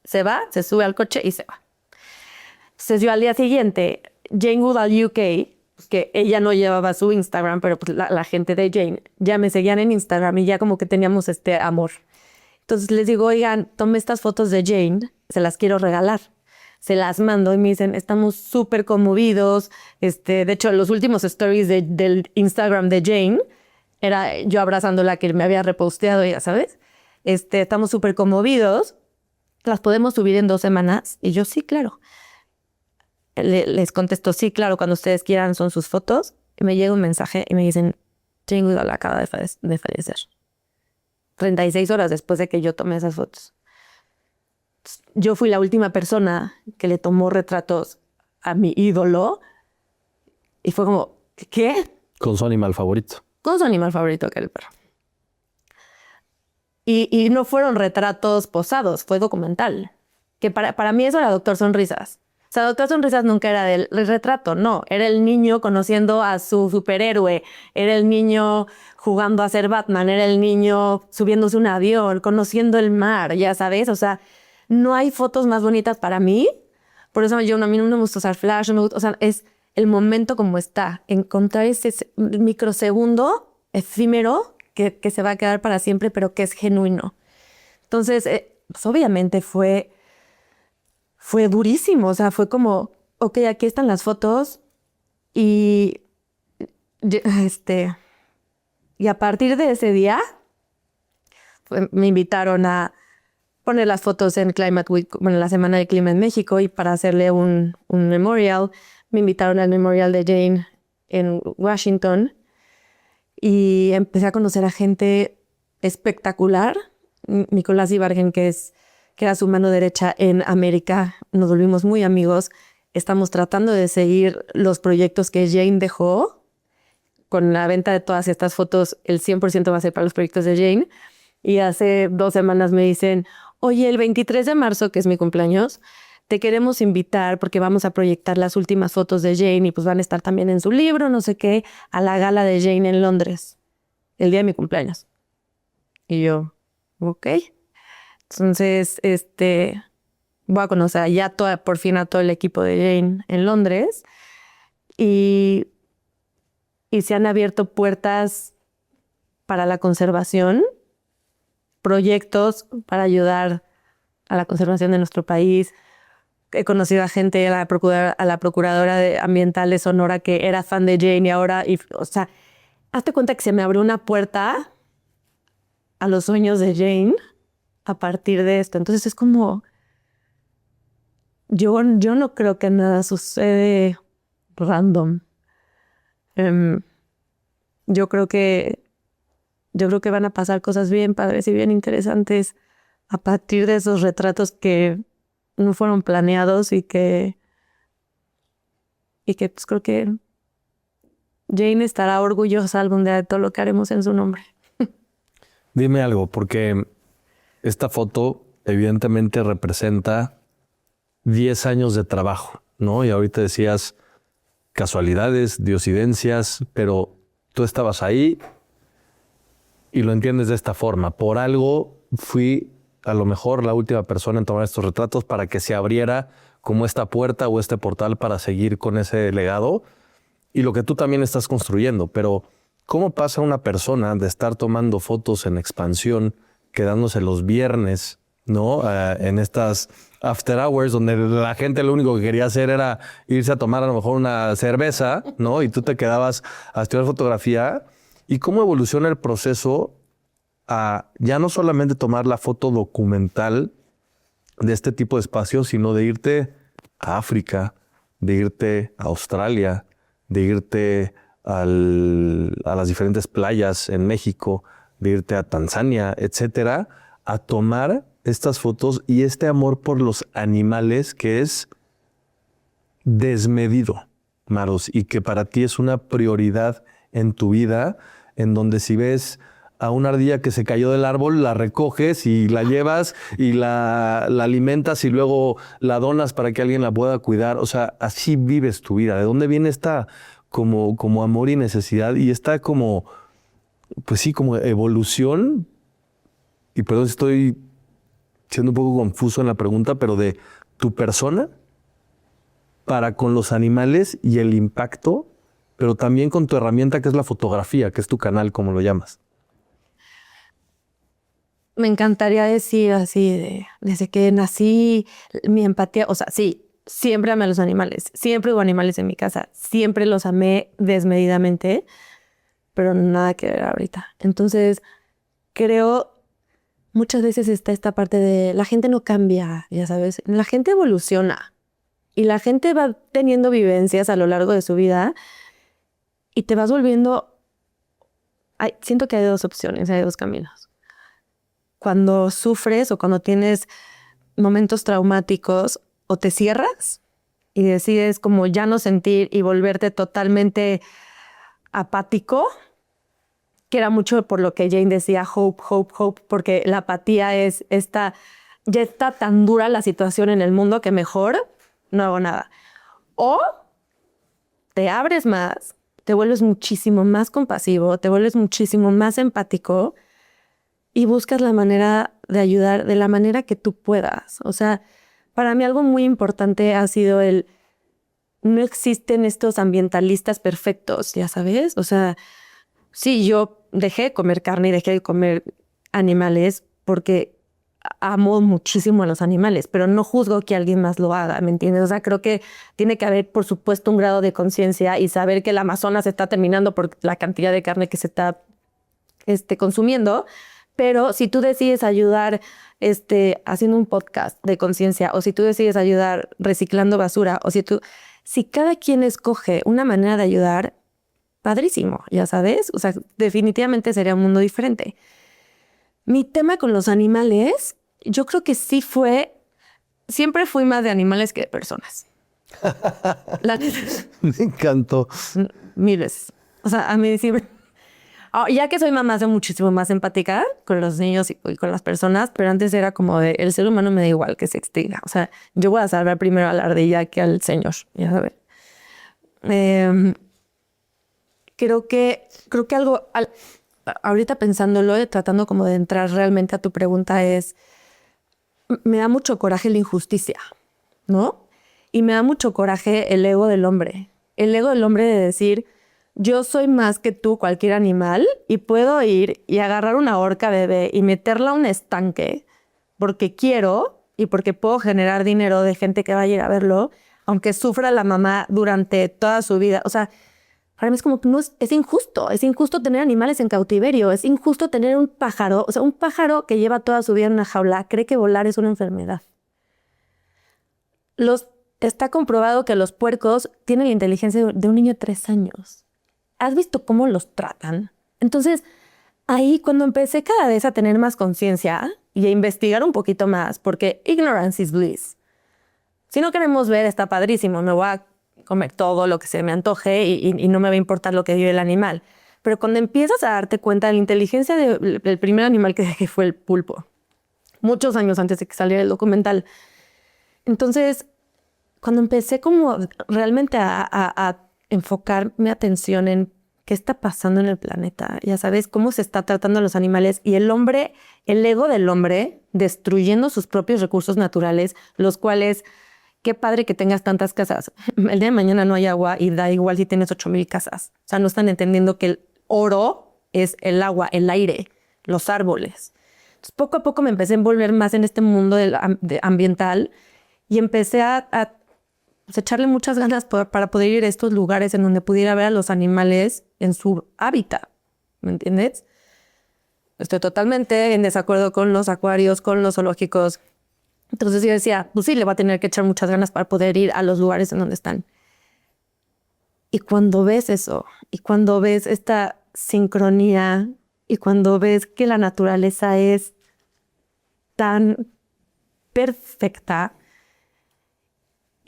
se va, se sube al coche y se va. Entonces yo al día siguiente, Jane Goodall UK, que ella no llevaba su Instagram, pero pues la gente de Jane ya me seguían en Instagram y ya como que teníamos este amor. Entonces les digo, oigan, tomé estas fotos de Jane, se las quiero regalar. Se las mando y me dicen, estamos súper conmovidos. De hecho, los últimos stories del Instagram de Jane era yo abrazándola que me había reposteado, ya sabes. Estamos súper conmovidos. ¿Las podemos subir en 2 semanas? Y yo, sí, claro. Les contesto, sí, claro, cuando ustedes quieran son sus fotos. Y me llega un mensaje y me dicen, Jane Goodall acaba de fallecer. 36 horas después de que yo tomé esas fotos. Yo fui la última persona que le tomó retratos a mi ídolo. Y fue como, ¿qué? con su animal favorito. Con su animal favorito, que era el perro. Y no fueron retratos posados, fue documental. Que para mí eso era Doctor Sonrisas. O sea, Doctor Sonrisas nunca era del retrato, no. Era el niño conociendo a su superhéroe. Era el niño jugando a ser Batman. Era el niño subiéndose un avión, conociendo el mar, ya sabes. O sea, no hay fotos más bonitas para mí. Por eso a mí no me gusta usar flash. No me gusta, o sea, es el momento como está. Encontrar ese microsegundo efímero que se va a quedar para siempre, pero que es genuino. Entonces, pues obviamente fue durísimo. O sea, fue como, ok, aquí están las fotos y y a partir de ese día pues, me invitaron a poner las fotos en Climate Week, bueno, la Semana del Clima en México, y para hacerle un memorial, me invitaron al memorial de Jane en Washington y empecé a conocer a gente espectacular. Nicolás Ibargen, que era su mano derecha en América, nos volvimos muy amigos. Estamos tratando de seguir los proyectos que Jane dejó. Con la venta de todas estas fotos, el 100% va a ser para los proyectos de Jane. Y hace 2 semanas me dicen, oye, el 23 de marzo, que es mi cumpleaños, te queremos invitar porque vamos a proyectar las últimas fotos de Jane y pues van a estar también en su libro, no sé qué, a la gala de Jane en Londres, el día de mi cumpleaños. Y yo, ok. Entonces, voy a conocer ya por fin a todo el equipo de Jane en Londres y se han abierto puertas para la conservación, proyectos para ayudar a la conservación de nuestro país. He conocido a gente, a la procuradora ambiental de Sonora que era fan de Jane y ahora, o sea, hazte cuenta que se me abrió una puerta a los sueños de Jane a partir de esto. Entonces es como, yo no creo que nada sucede random. Yo creo que van a pasar cosas bien padres y bien interesantes a partir de esos retratos que no fueron planeados y que pues creo que Jane estará orgullosa algún día de todo lo que haremos en su nombre. Dime algo, porque esta foto evidentemente representa 10 años de trabajo, ¿no? Y ahorita decías casualidades, diosidencias, pero tú estabas ahí y lo entiendes de esta forma. Por algo fui a lo mejor la última persona en tomar estos retratos para que se abriera como esta puerta o este portal para seguir con ese legado y lo que tú también estás construyendo. Pero ¿cómo pasa una persona de estar tomando fotos en expansión, quedándose los viernes, ¿no? En estas after hours, donde la gente lo único que quería hacer era irse a tomar a lo mejor una cerveza, ¿no? Y tú te quedabas a estudiar fotografía. ¿Y cómo evoluciona el proceso a ya no solamente tomar la foto documental de este tipo de espacios, sino de irte a África, de irte a Australia, de irte a las diferentes playas en México, de irte a Tanzania, etcétera, a tomar estas fotos y este amor por los animales que es desmedido, Maros, y que para ti es una prioridad en tu vida, en donde si ves a una ardilla que se cayó del árbol, la recoges y la llevas y la alimentas y luego la donas para que alguien la pueda cuidar. O sea, así vives tu vida. ¿De dónde viene esta como amor y necesidad? Y esta como, pues sí, como evolución. Y perdón si estoy siendo un poco confuso en la pregunta, pero de tu persona para con los animales y el impacto, pero también con tu herramienta que es la fotografía, que es tu canal, como lo llamas. Me encantaría decir así, desde que nací, mi empatía, o sea, sí, siempre amé a los animales, siempre hubo animales en mi casa, siempre los amé desmedidamente, pero nada que ver ahorita. Entonces, creo, muchas veces está esta parte de la gente no cambia, ya sabes, la gente evoluciona y la gente va teniendo vivencias a lo largo de su vida y te vas volviendo, siento que hay dos opciones, hay dos caminos. Cuando sufres o cuando tienes momentos traumáticos, o te cierras y decides como ya no sentir y volverte totalmente apático, que era mucho por lo que Jane decía hope, hope, hope, porque la apatía es ya está tan dura la situación en el mundo que mejor no hago nada. O te abres más, te vuelves muchísimo más compasivo, te vuelves muchísimo más empático y buscas la manera de ayudar de la manera que tú puedas. O sea, para mí algo muy importante ha sido no existen estos ambientalistas perfectos, ya sabes. O sea, sí, yo dejé de comer carne y dejé de comer animales porque amo muchísimo a los animales, pero no juzgo que alguien más lo haga, ¿me entiendes? O sea, creo que tiene que haber, por supuesto, un grado de conciencia y saber que el Amazonas se está terminando por la cantidad de carne que se está consumiendo. Pero si tú decides ayudar haciendo un podcast de conciencia, o si tú decides ayudar reciclando basura, o si cada quien escoge una manera de ayudar, padrísimo, ya sabes. O sea, definitivamente sería un mundo diferente. Mi tema con los animales, yo creo que siempre fui más de animales que de personas. Me encantó. Mil veces. O sea, a mí siempre... ya que soy mamá, soy muchísimo más empática con los niños y con las personas, pero antes era como el ser humano me da igual que se extinga. O sea, yo voy a salvar primero a la ardilla que al señor, ya sabes. Creo que algo, ahorita pensándolo, tratando como de entrar realmente a tu pregunta me da mucho coraje la injusticia, ¿no? Y me da mucho coraje el ego del hombre. El ego del hombre de decir... Yo soy más que tú, cualquier animal, y puedo ir y agarrar una orca bebé y meterla a un estanque porque quiero y porque puedo generar dinero de gente que va a ir a verlo, aunque sufra la mamá durante toda su vida. O sea, para mí es como que es injusto. Es injusto tener animales en cautiverio. Es injusto tener un pájaro. O sea, un pájaro que lleva toda su vida en una jaula cree que volar es una enfermedad. Está comprobado que los puercos tienen la inteligencia de un niño de 3 años. ¿Has visto cómo los tratan? Entonces, ahí cuando empecé cada vez a tener más conciencia y a investigar un poquito más, porque ignorance is bliss. Si no queremos ver, está padrísimo. Me voy a comer todo lo que se me antoje y no me va a importar lo que vive el animal. Pero cuando empiezas a darte cuenta de la inteligencia del primer animal que dejé fue el pulpo. Muchos años antes de que saliera el documental. Entonces, cuando empecé como realmente a enfocar mi atención en qué está pasando en el planeta, ya sabes, cómo se está tratando a los animales y el ego del hombre destruyendo sus propios recursos naturales, los cuales, qué padre que tengas tantas casas. El día de mañana no hay agua y da igual si tienes 8,000 casas. O sea, no están entendiendo que el oro es el agua, el aire, los árboles. Poco a poco me empecé a envolver más en este mundo ambiental y empecé a pues, echarle muchas ganas para poder ir a estos lugares en donde pudiera ver a los animales en su hábitat, ¿me entiendes? Estoy totalmente en desacuerdo con los acuarios, con los zoológicos. Entonces yo decía, pues sí, le va a tener que echar muchas ganas para poder ir a los lugares en donde están. Y cuando ves eso, y cuando ves esta sincronía, y cuando ves que la naturaleza es tan perfecta,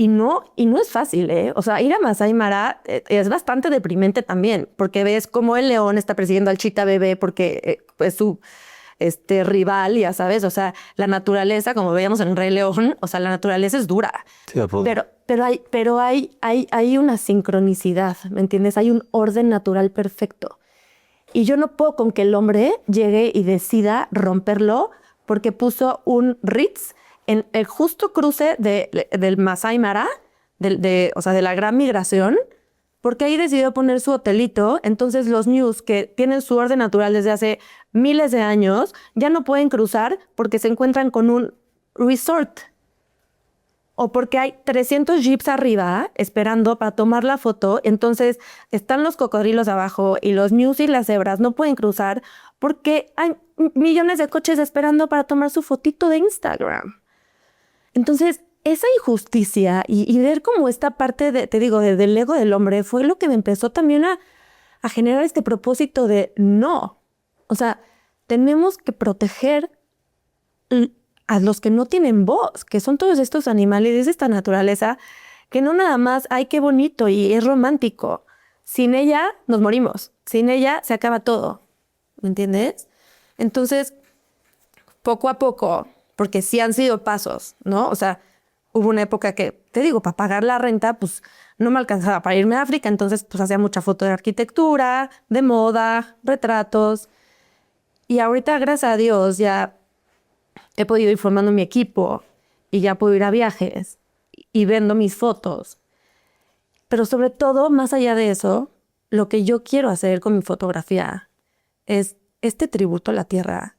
y no es fácil, ¿eh? O sea, ir a Masai Mara es bastante deprimente también, porque ves cómo el león está persiguiendo al chita bebé porque es su rival, ya sabes. O sea, la naturaleza, como veíamos en Rey León, o sea, la naturaleza es dura. Sí, Pero hay una sincronicidad, ¿me entiendes? Hay un orden natural perfecto. Y yo no puedo con que el hombre llegue y decida romperlo porque puso un Ritz en el justo cruce del Masai Mara, o sea, de la gran migración, porque ahí decidió poner su hotelito. Entonces los ñus que tienen su orden natural desde hace miles de años ya no pueden cruzar porque se encuentran con un resort. O porque hay 300 jeeps arriba esperando para tomar la foto. Entonces están los cocodrilos abajo y los ñus y las cebras no pueden cruzar porque hay millones de coches esperando para tomar su fotito de Instagram. Entonces, esa injusticia y ver cómo esta parte, te digo, del ego del hombre fue lo que me empezó también a generar este propósito de no. O sea, tenemos que proteger a los que no tienen voz, que son todos estos animales, es esta naturaleza, que no nada más, ay, qué bonito y es romántico. Sin ella nos morimos, sin ella se acaba todo, ¿me entiendes? Entonces, poco a poco, porque sí han sido pasos, ¿no? O sea, hubo una época que, te digo, para pagar la renta, pues no me alcanzaba para irme a África, entonces pues hacía mucha foto de arquitectura, de moda, retratos. Y ahorita, gracias a Dios, ya he podido ir formando mi equipo y ya puedo ir a viajes y vendo mis fotos. Pero sobre todo, más allá de eso, lo que yo quiero hacer con mi fotografía es este tributo a la tierra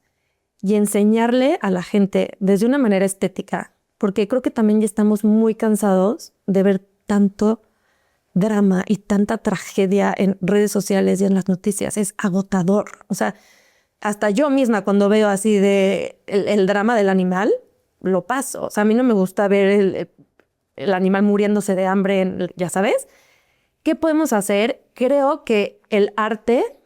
y enseñarle a la gente desde una manera estética, porque creo que también ya estamos muy cansados de ver tanto drama y tanta tragedia en redes sociales y en las noticias. Es agotador. O sea, hasta yo misma cuando veo así de el drama del animal, lo paso. O sea, a mí no me gusta ver el animal muriéndose de hambre, ya sabes. ¿Qué podemos hacer? Creo que el arte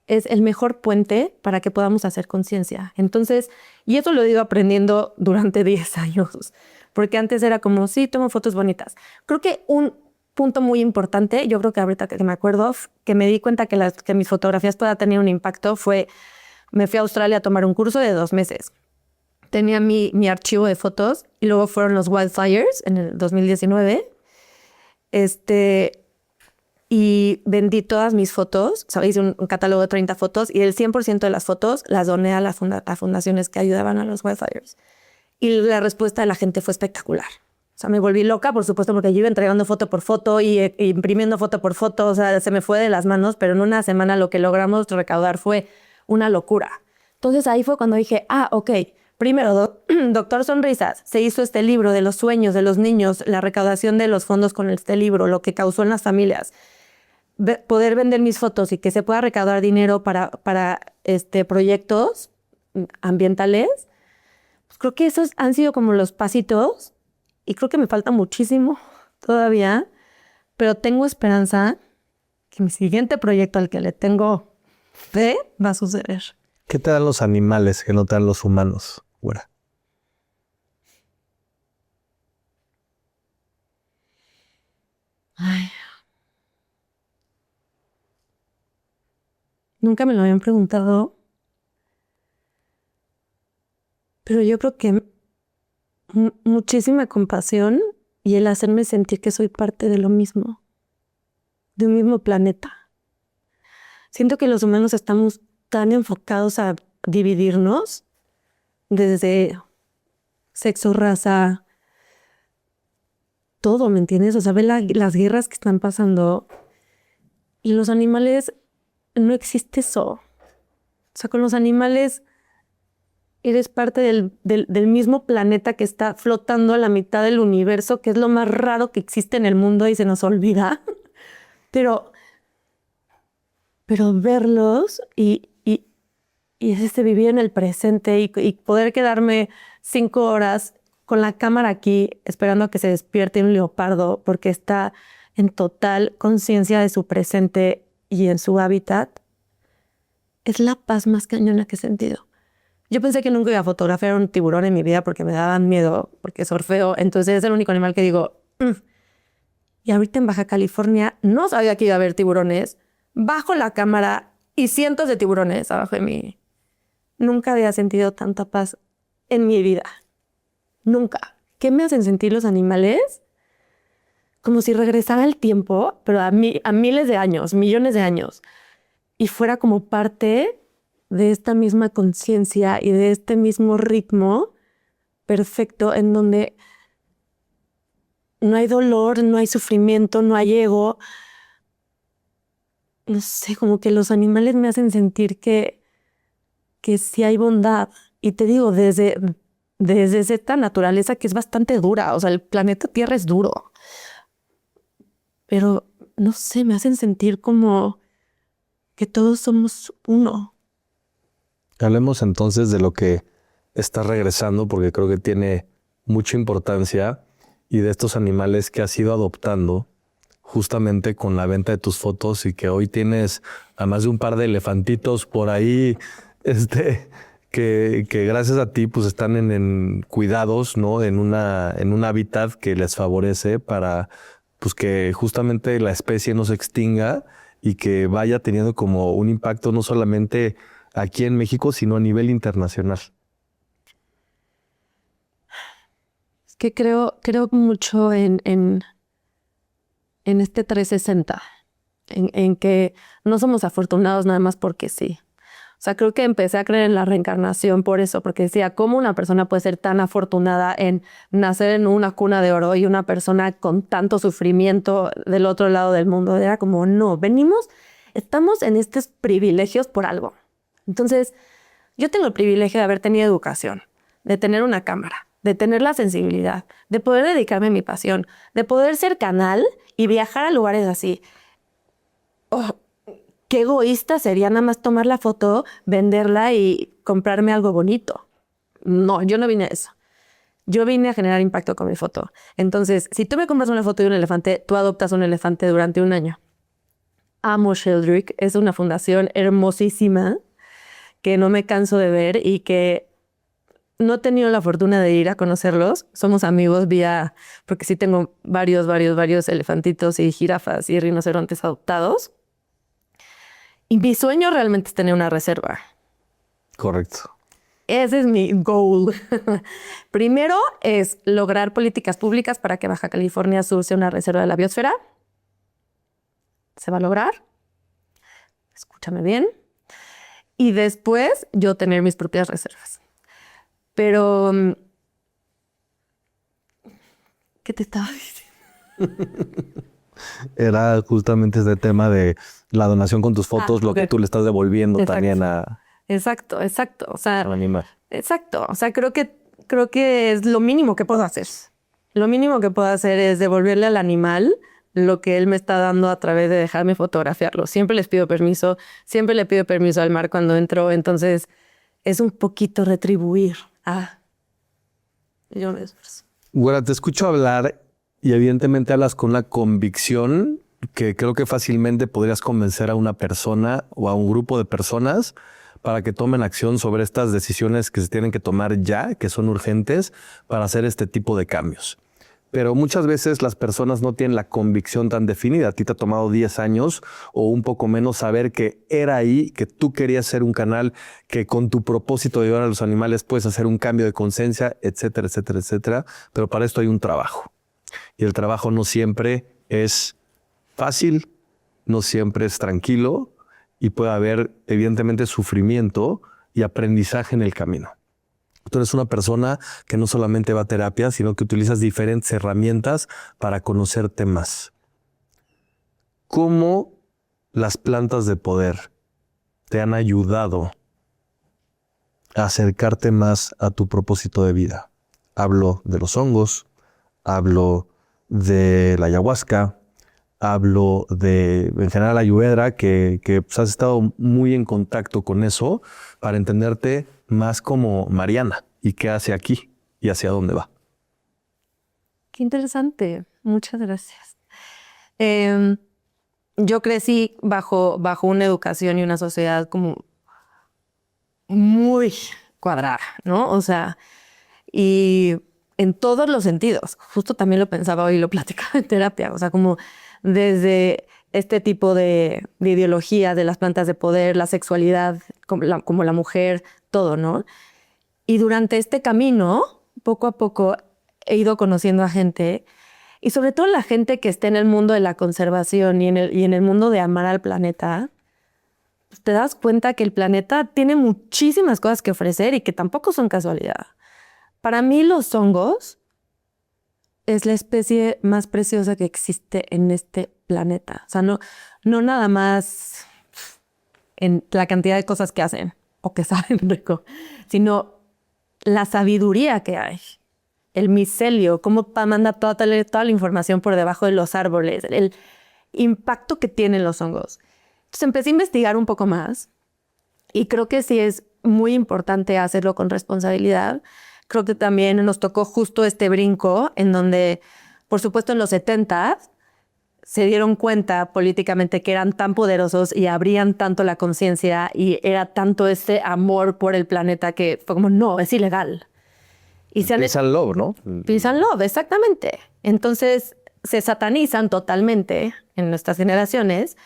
es el mejor puente para que podamos hacer conciencia. Entonces, y eso lo he ido aprendiendo durante 10 años, porque antes era como, sí, tomo fotos bonitas. Creo que un punto muy importante, yo creo que ahorita que me acuerdo, que me di cuenta que mis fotografías puedan tener un impacto fue, me fui a Australia a tomar un curso de 2 meses. Tenía mi archivo de fotos y luego fueron los wildfires en el 2019. Y vendí todas mis fotos, o sea, hice un catálogo de 30 fotos y el 100% de las fotos las doné a fundaciones que ayudaban a los wildfires. Y la respuesta de la gente fue espectacular. O sea, me volví loca, por supuesto, porque yo iba entregando foto por foto y imprimiendo foto por foto. O sea, se me fue de las manos, pero en una semana lo que logramos recaudar fue una locura. Entonces ahí fue cuando dije, ok, primero, Doctor Sonrisas, se hizo este libro de los sueños de los niños, la recaudación de los fondos con este libro, lo que causó en las familias. Poder vender mis fotos y que se pueda recaudar dinero para proyectos ambientales, pues creo que esos han sido como los pasitos y creo que me falta muchísimo todavía, pero tengo esperanza que mi siguiente proyecto al que le tengo fe va a suceder. ¿Qué te dan los animales que no te dan los humanos, güera? Ay. Nunca me lo habían preguntado, pero yo creo que muchísima compasión y el hacerme sentir que soy parte de lo mismo, de un mismo planeta. Siento que los humanos estamos tan enfocados a dividirnos desde sexo, raza, todo, ¿me entiendes? O sea, ve las guerras que están pasando y los animales no existe eso. O sea, con los animales eres parte del mismo planeta que está flotando a la mitad del universo, que es lo más raro que existe en el mundo y se nos olvida. Pero verlos y es vivir en el presente y poder quedarme 5 horas con la cámara aquí esperando a que se despierte un leopardo porque está en total conciencia de su presente y en su hábitat, es la paz más cañona que he sentido. Yo pensé que nunca iba a fotografiar un tiburón en mi vida porque me daban miedo, porque surfeo. Entonces es el único animal que digo, Y ahorita en Baja California no sabía que iba a haber tiburones. Bajo la cámara y cientos de tiburones abajo de mí. Nunca había sentido tanta paz en mi vida. Nunca. ¿Qué me hacen sentir los animales? Como si regresara el tiempo, pero a miles de años, millones de años. Y fuera como parte de esta misma conciencia y de este mismo ritmo perfecto en donde no hay dolor, no hay sufrimiento, no hay ego. No sé, como que los animales me hacen sentir que sí hay bondad. Y te digo, desde esta naturaleza que es bastante dura. O sea, el planeta Tierra es duro. Pero, no sé, me hacen sentir como que todos somos uno. Hablemos entonces de lo que está regresando, porque creo que tiene mucha importancia, y de estos animales que has ido adoptando justamente con la venta de tus fotos y que hoy tienes a más de un par de elefantitos por ahí, que gracias a ti pues están en cuidados, ¿no? En un hábitat que les favorece para pues que justamente la especie no se extinga y que vaya teniendo como un impacto no solamente aquí en México, sino a nivel internacional. Es que creo mucho en este 360, en que no somos afortunados nada más porque sí. O sea, creo que empecé a creer en la reencarnación por eso, porque decía, ¿cómo una persona puede ser tan afortunada en nacer en una cuna de oro y una persona con tanto sufrimiento del otro lado del mundo? Era como, no, estamos en estos privilegios por algo. Entonces, yo tengo el privilegio de haber tenido educación, de tener una cámara, de tener la sensibilidad, de poder dedicarme a mi pasión, de poder ser canal y viajar a lugares así. Qué egoísta sería nada más tomar la foto, venderla y comprarme algo bonito. No, yo no vine a eso. Yo vine a generar impacto con mi foto. Entonces, si tú me compras una foto de un elefante, tú adoptas un elefante durante un año. Amo Sheldrick, es una fundación hermosísima que no me canso de ver y que no he tenido la fortuna de ir a conocerlos. Somos amigos porque sí tengo varios elefantitos y jirafas y rinocerontes adoptados. Y mi sueño realmente es tener una reserva. Correcto. Ese es mi goal. Primero es lograr políticas públicas para que Baja California Sur sea una reserva de la biosfera. ¿Se va a lograr? Escúchame bien. Y después yo tener mis propias reservas. Pero, ¿qué te estaba diciendo? Era justamente este tema de la donación con tus fotos, lo que tú le estás devolviendo también a... Exacto. O sea, al animal. Exacto. O sea, creo que es lo mínimo que puedo hacer. Lo mínimo que puedo hacer es devolverle al animal lo que él me está dando a través de dejarme fotografiarlo. Siempre les pido permiso, siempre le pido permiso al mar cuando entro. Entonces, es un poquito retribuir. Yo me esfuerzo. Güera, te escucho hablar y evidentemente hablas con una convicción que creo que fácilmente podrías convencer a una persona o a un grupo de personas para que tomen acción sobre estas decisiones que se tienen que tomar ya, que son urgentes para hacer este tipo de cambios. Pero muchas veces las personas no tienen la convicción tan definida. A ti te ha tomado 10 años o un poco menos saber que era ahí, que tú querías ser un canal, que con tu propósito de ayudar a los animales puedes hacer un cambio de conciencia, etcétera, etcétera, etcétera. Pero para esto hay un trabajo. Y el trabajo no siempre es fácil, no siempre es tranquilo y puede haber evidentemente sufrimiento y aprendizaje en el camino. Tú eres una persona que no solamente va a terapia, sino que utilizas diferentes herramientas para conocerte más. ¿Cómo las plantas de poder te han ayudado acercarte más a tu propósito de vida. Hablo de los hongos, hablo de la ayahuasca, hablo de, en general, la ayurveda, que pues, has estado muy en contacto con eso para entenderte más como Mariana y qué hace aquí y hacia dónde va. Qué interesante. Muchas gracias. Yo crecí bajo una educación y una sociedad como muy cuadrada, ¿no? O sea, y en todos los sentidos. Justo también lo pensaba hoy y lo platicaba en terapia. O sea, como desde este tipo de ideología de las plantas de poder, la sexualidad, como la mujer, todo, ¿no? Y durante este camino, poco a poco, he ido conociendo a gente, y sobre todo la gente que está en el mundo de la conservación y en el mundo de amar al planeta, pues te das cuenta que el planeta tiene muchísimas cosas que ofrecer y que tampoco son casualidad. Para mí los hongos es la especie más preciosa que existe en este planeta. O sea, no nada más en la cantidad de cosas que hacen o que saben rico, sino la sabiduría que hay, el micelio, cómo manda toda la información por debajo de los árboles, el impacto que tienen los hongos. Entonces empecé a investigar un poco más y creo que sí es muy importante hacerlo con responsabilidad. Creo que también nos tocó justo este brinco en donde, por supuesto, en los 70 se dieron cuenta políticamente que eran tan poderosos y abrían tanto la conciencia y era tanto ese amor por el planeta que fue como, no, es ilegal. Y Peace and love, ¿no? Peace and love, exactamente. Entonces se satanizan totalmente en nuestras generaciones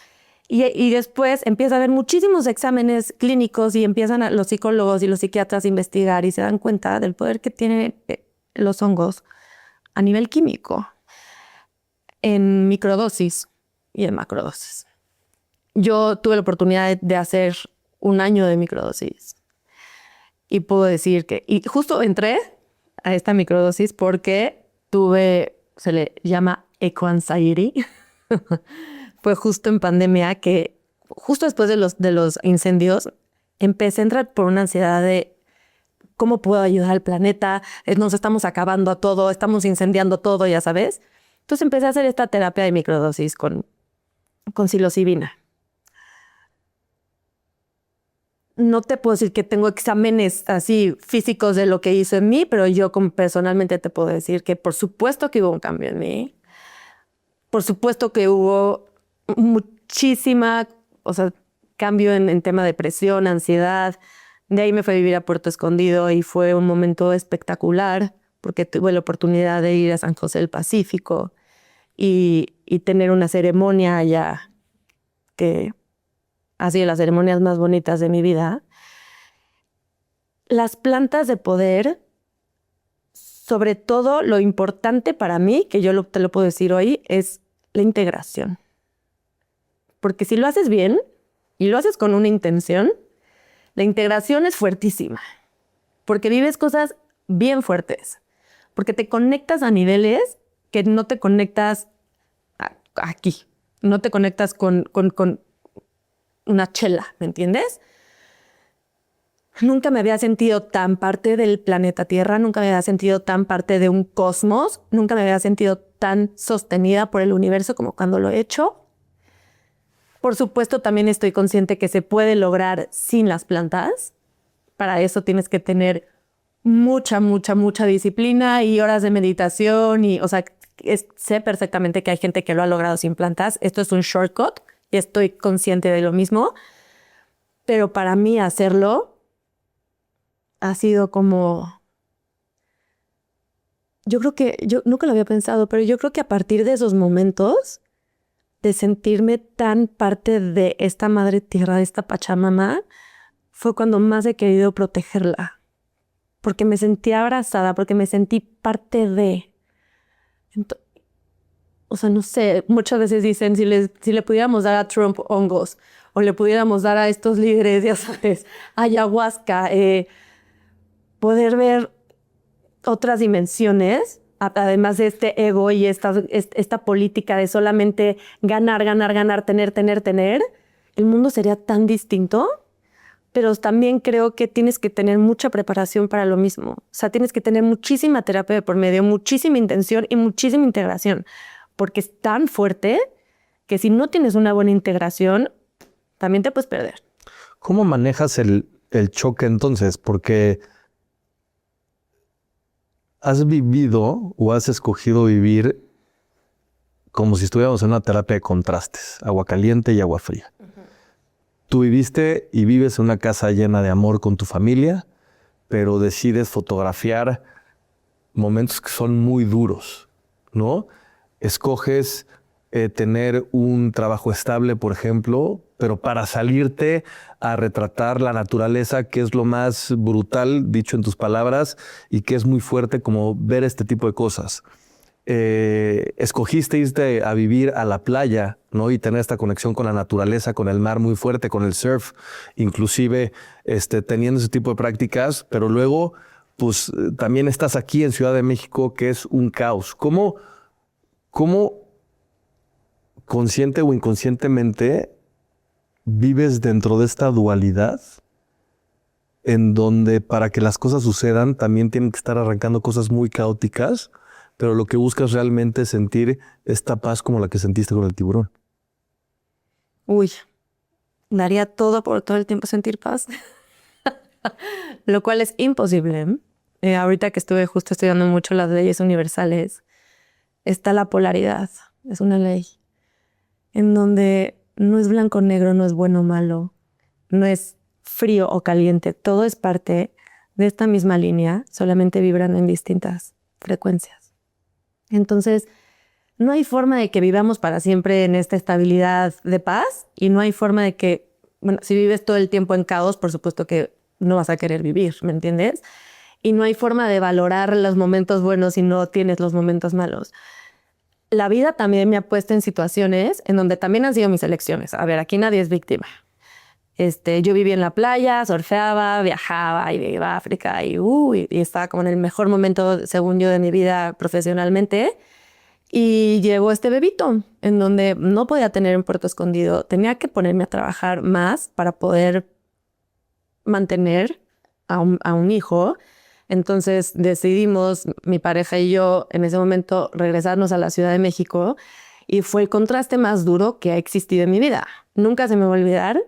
y después empieza a haber muchísimos exámenes clínicos y empiezan los psicólogos y los psiquiatras a investigar y se dan cuenta del poder que tienen los hongos a nivel químico, en microdosis y en macrodosis. Yo tuve la oportunidad de hacer 1 año de microdosis y puedo decir que, y justo entré a esta microdosis porque se le llama eco-anxiety. Fue justo en pandemia que, justo después de los incendios, empecé a entrar por una ansiedad de cómo puedo ayudar al planeta, nos estamos acabando a todo, estamos incendiando todo, ya sabes. Entonces empecé a hacer esta terapia de microdosis con psilocibina. No te puedo decir que tengo exámenes así físicos de lo que hizo en mí, pero yo personalmente te puedo decir que por supuesto que hubo un cambio en mí. Por supuesto que hubo muchísima, o sea, cambio en tema de depresión, ansiedad. De ahí me fui a vivir a Puerto Escondido y fue un momento espectacular porque tuve la oportunidad de ir a San José del Pacífico y tener una ceremonia allá que ha sido las ceremonias más bonitas de mi vida. Las plantas de poder, sobre todo lo importante para mí, que yo te lo puedo decir hoy, es la integración. Porque si lo haces bien y lo haces con una intención, la integración es fuertísima. Porque vives cosas bien fuertes. Porque te conectas a niveles que no te conectas aquí. No te conectas con una chela, ¿me entiendes? Nunca me había sentido tan parte del planeta Tierra, nunca me había sentido tan parte de un cosmos, nunca me había sentido tan sostenida por el universo como cuando lo he hecho. Por supuesto, también estoy consciente que se puede lograr sin las plantas. Para eso tienes que tener mucha disciplina y horas de meditación. Y, o sea, sé perfectamente que hay gente que lo ha logrado sin plantas. Esto es un shortcut y estoy consciente de lo mismo. Pero para mí hacerlo ha sido como... yo nunca lo había pensado, pero yo creo que a partir de esos momentos de sentirme tan parte de esta madre tierra, de esta Pachamama, fue cuando más he querido protegerla. Porque me sentí abrazada, porque me sentí parte de... o sea, no sé, muchas veces dicen, si le pudiéramos dar a Trump hongos, o le pudiéramos dar a estos líderes, ya sabes, ayahuasca, poder ver otras dimensiones, además de este ego y esta política de solamente ganar, tener, el mundo sería tan distinto pero también creo que tienes que tener mucha preparación para lo mismo. O sea, tienes que tener muchísima terapia de por medio, muchísima intención y muchísima integración, porque es tan fuerte que si no tienes una buena integración, también te puedes perder. ¿Cómo manejas el choque entonces? Porque has vivido o has escogido vivir como si estuviéramos en una terapia de contrastes, agua caliente y agua fría. Tú viviste y vives en una casa llena de amor con tu familia, pero decides fotografiar momentos que son muy duros, ¿no? Escoges tener un trabajo estable, por ejemplo, pero para salirte a retratar la naturaleza, que es lo más brutal, dicho en tus palabras, y que es muy fuerte como ver este tipo de cosas. Escogiste irte a vivir a la playa, ¿no? Y tener esta conexión con la naturaleza, con el mar muy fuerte, con el surf, inclusive teniendo ese tipo de prácticas, pero luego pues también estás aquí en Ciudad de México, que es un caos. ¿Cómo consciente o inconscientemente vives dentro de esta dualidad en donde para que las cosas sucedan también tienen que estar arrancando cosas muy caóticas, pero lo que buscas realmente es sentir esta paz como la que sentiste con el tiburón? Uy, daría todo por todo el tiempo sentir paz, lo cual es imposible. Ahorita que estuve justo estudiando mucho las leyes universales, está la polaridad, es una ley en donde no es blanco o negro, no es bueno o malo, no es frío o caliente, todo es parte de esta misma línea, solamente vibran en distintas frecuencias. Entonces, no hay forma de que vivamos para siempre en esta estabilidad de paz y no hay forma de que, bueno, si vives todo el tiempo en caos, por supuesto que no vas a querer vivir, ¿me entiendes? Y no hay forma de valorar los momentos buenos si no tienes los momentos malos. La vida también me ha puesto en situaciones en donde también han sido mis elecciones. A ver, aquí nadie es víctima. Yo vivía en la playa, surfeaba, viajaba y iba a África y estaba como en el mejor momento, según yo, de mi vida profesionalmente. Y llegó este bebito en donde no podía tener un puerto escondido. Tenía que ponerme a trabajar más para poder mantener a un hijo. Entonces decidimos, mi pareja y yo, en ese momento, regresarnos a la Ciudad de México y fue el contraste más duro que ha existido en mi vida. Nunca se me va a olvidar.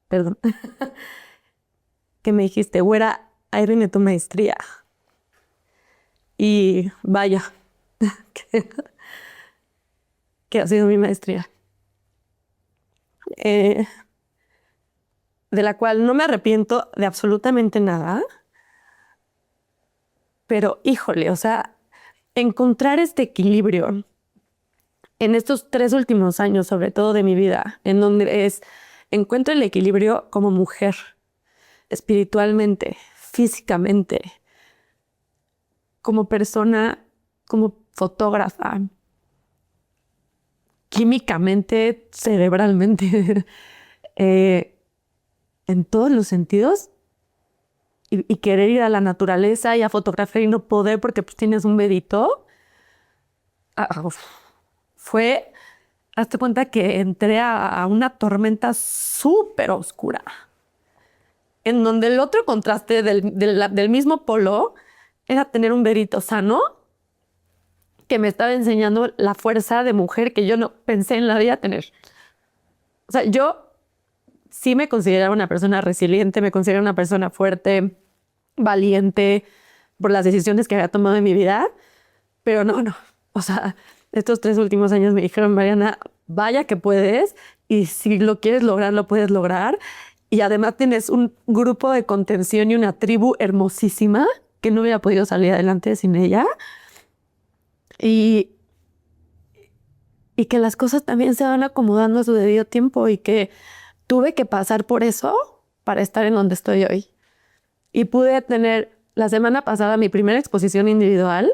Perdón. Que me dijiste, güera, ahí viene tu maestría. Y vaya, que ha sido mi maestría. De la cual no me arrepiento de absolutamente nada. Pero híjole, o sea, encontrar este equilibrio en estos 3 últimos años, sobre todo de mi vida, en donde encuentro el equilibrio como mujer, espiritualmente, físicamente, como persona, como fotógrafa, químicamente, cerebralmente, en todos los sentidos, y querer ir a la naturaleza y a fotografiar y no poder porque pues, tienes un bebito. Fue, hazte cuenta que entré a una tormenta súper oscura, en donde el otro contraste del mismo polo era tener un bebito sano que me estaba enseñando la fuerza de mujer que yo no pensé en la vida tener. O sea, yo sí me consideraba una persona resiliente, me considero una persona fuerte, valiente por las decisiones que había tomado en mi vida, pero no. O sea, estos 3 últimos años me dijeron, Mariana, vaya que puedes y si lo quieres lograr, lo puedes lograr. Y además tienes un grupo de contención y una tribu hermosísima que no hubiera podido salir adelante sin ella. Y que las cosas también se van acomodando a su debido tiempo y que tuve que pasar por eso para estar en donde estoy hoy. Y pude tener la semana pasada mi primera exposición individual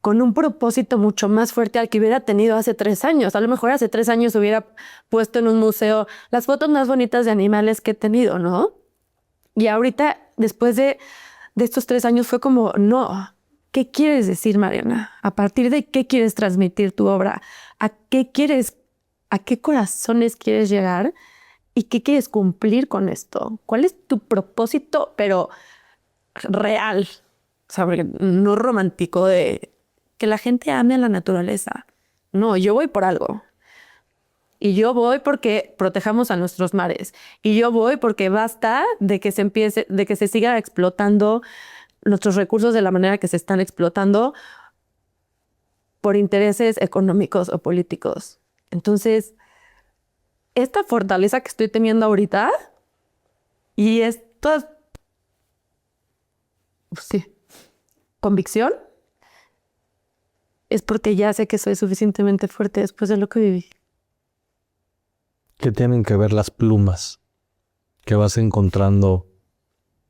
con un propósito mucho más fuerte al que hubiera tenido hace 3 años. A lo mejor hace 3 años hubiera puesto en un museo las fotos más bonitas de animales que he tenido, ¿no? Y ahorita, después de estos 3 años, fue como, no, ¿qué quieres decir, Mariana? ¿A partir de qué quieres transmitir tu obra? ¿A qué quieres a qué corazones quieres llegar y qué quieres cumplir con esto. ¿Cuál es tu propósito, pero real? O sea, porque no romántico de que la gente ame a la naturaleza. No, yo voy por algo. Y yo voy porque protejamos a nuestros mares. Y yo voy porque basta de que se siga explotando nuestros recursos de la manera que se están explotando por intereses económicos o políticos. Entonces, esta fortaleza que estoy teniendo ahorita y esta, sí, convicción es porque ya sé que soy suficientemente fuerte después de lo que viví. ¿Qué tienen que ver las plumas que vas encontrando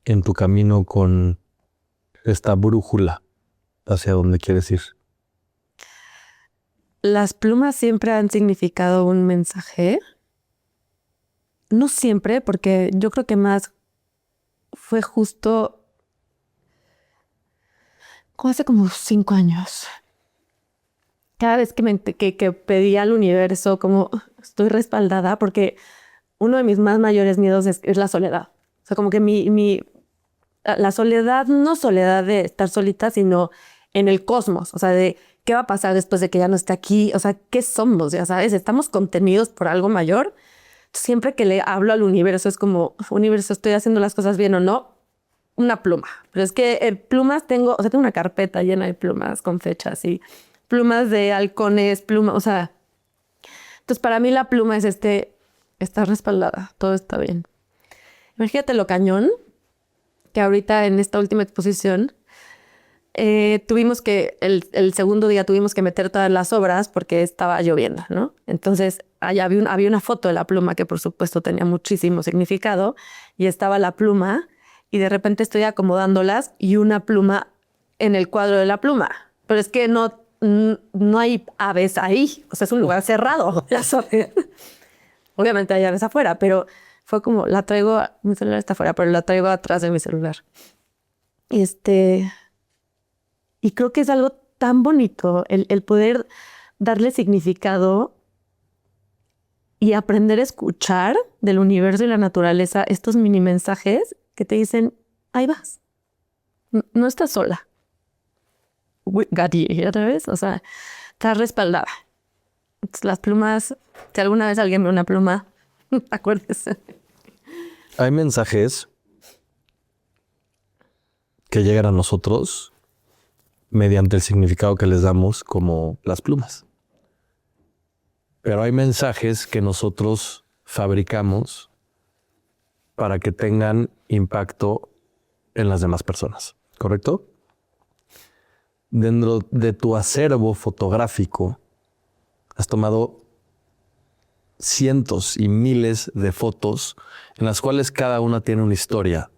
en tu camino con esta brújula hacia donde quieres ir? Las plumas siempre han significado un mensaje. No siempre, porque yo creo que más fue justo como hace como 5 años. Cada vez que pedía al universo como estoy respaldada, porque uno de mis más mayores miedos es la soledad. O sea, como que la soledad, no soledad de estar solita, sino en el cosmos. O sea, de qué va a pasar después de que ya no esté aquí. O sea, ¿qué somos? Ya sabes, estamos contenidos por algo mayor. Siempre que le hablo al universo es como, universo, ¿estoy haciendo las cosas bien o no? Una pluma. Pero es que plumas tengo una carpeta llena de plumas con fechas y plumas de halcones, plumas, o sea. Entonces para mí la pluma es está respaldada, todo está bien. Imagínate lo cañón que ahorita en esta última exposición tuvimos que, el segundo día tuvimos que meter todas las obras porque estaba lloviendo, ¿no? Entonces allá había una foto de la pluma que por supuesto tenía muchísimo significado y estaba la pluma y de repente estoy acomodándolas y una pluma en el cuadro de la pluma. Pero es que no hay aves ahí, o sea, es un lugar cerrado, ya sabes. Obviamente hay aves afuera, pero fue como, mi celular está afuera, pero la traigo atrás de mi celular. Y creo que es algo tan bonito el poder darle significado y aprender a escuchar del universo y la naturaleza estos mini mensajes que te dicen, ahí vas, no estás sola. We got you, ¿ya sabes? O sea, estás respaldada. Entonces, las plumas, si alguna vez alguien ve una pluma, acuérdese. Hay mensajes que llegan a nosotros mediante el significado que les damos, como las plumas. Pero hay mensajes que nosotros fabricamos para que tengan impacto en las demás personas, ¿correcto? Dentro de tu acervo fotográfico has tomado cientos y miles de fotos en las cuales cada una tiene una historia,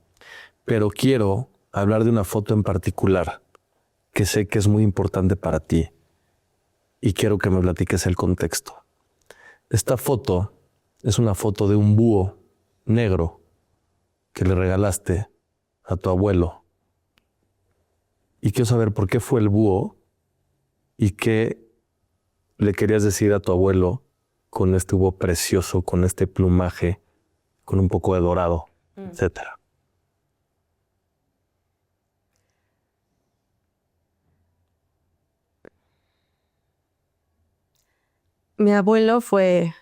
pero quiero hablar de una foto en particular que sé que es muy importante para ti y quiero que me platiques el contexto. Esta foto es una foto de un búho negro que le regalaste a tu abuelo. Y quiero saber por qué fue el búho y qué le querías decir a tu abuelo con este búho precioso, con este plumaje, con un poco de dorado, etcétera. Mi abuelo fue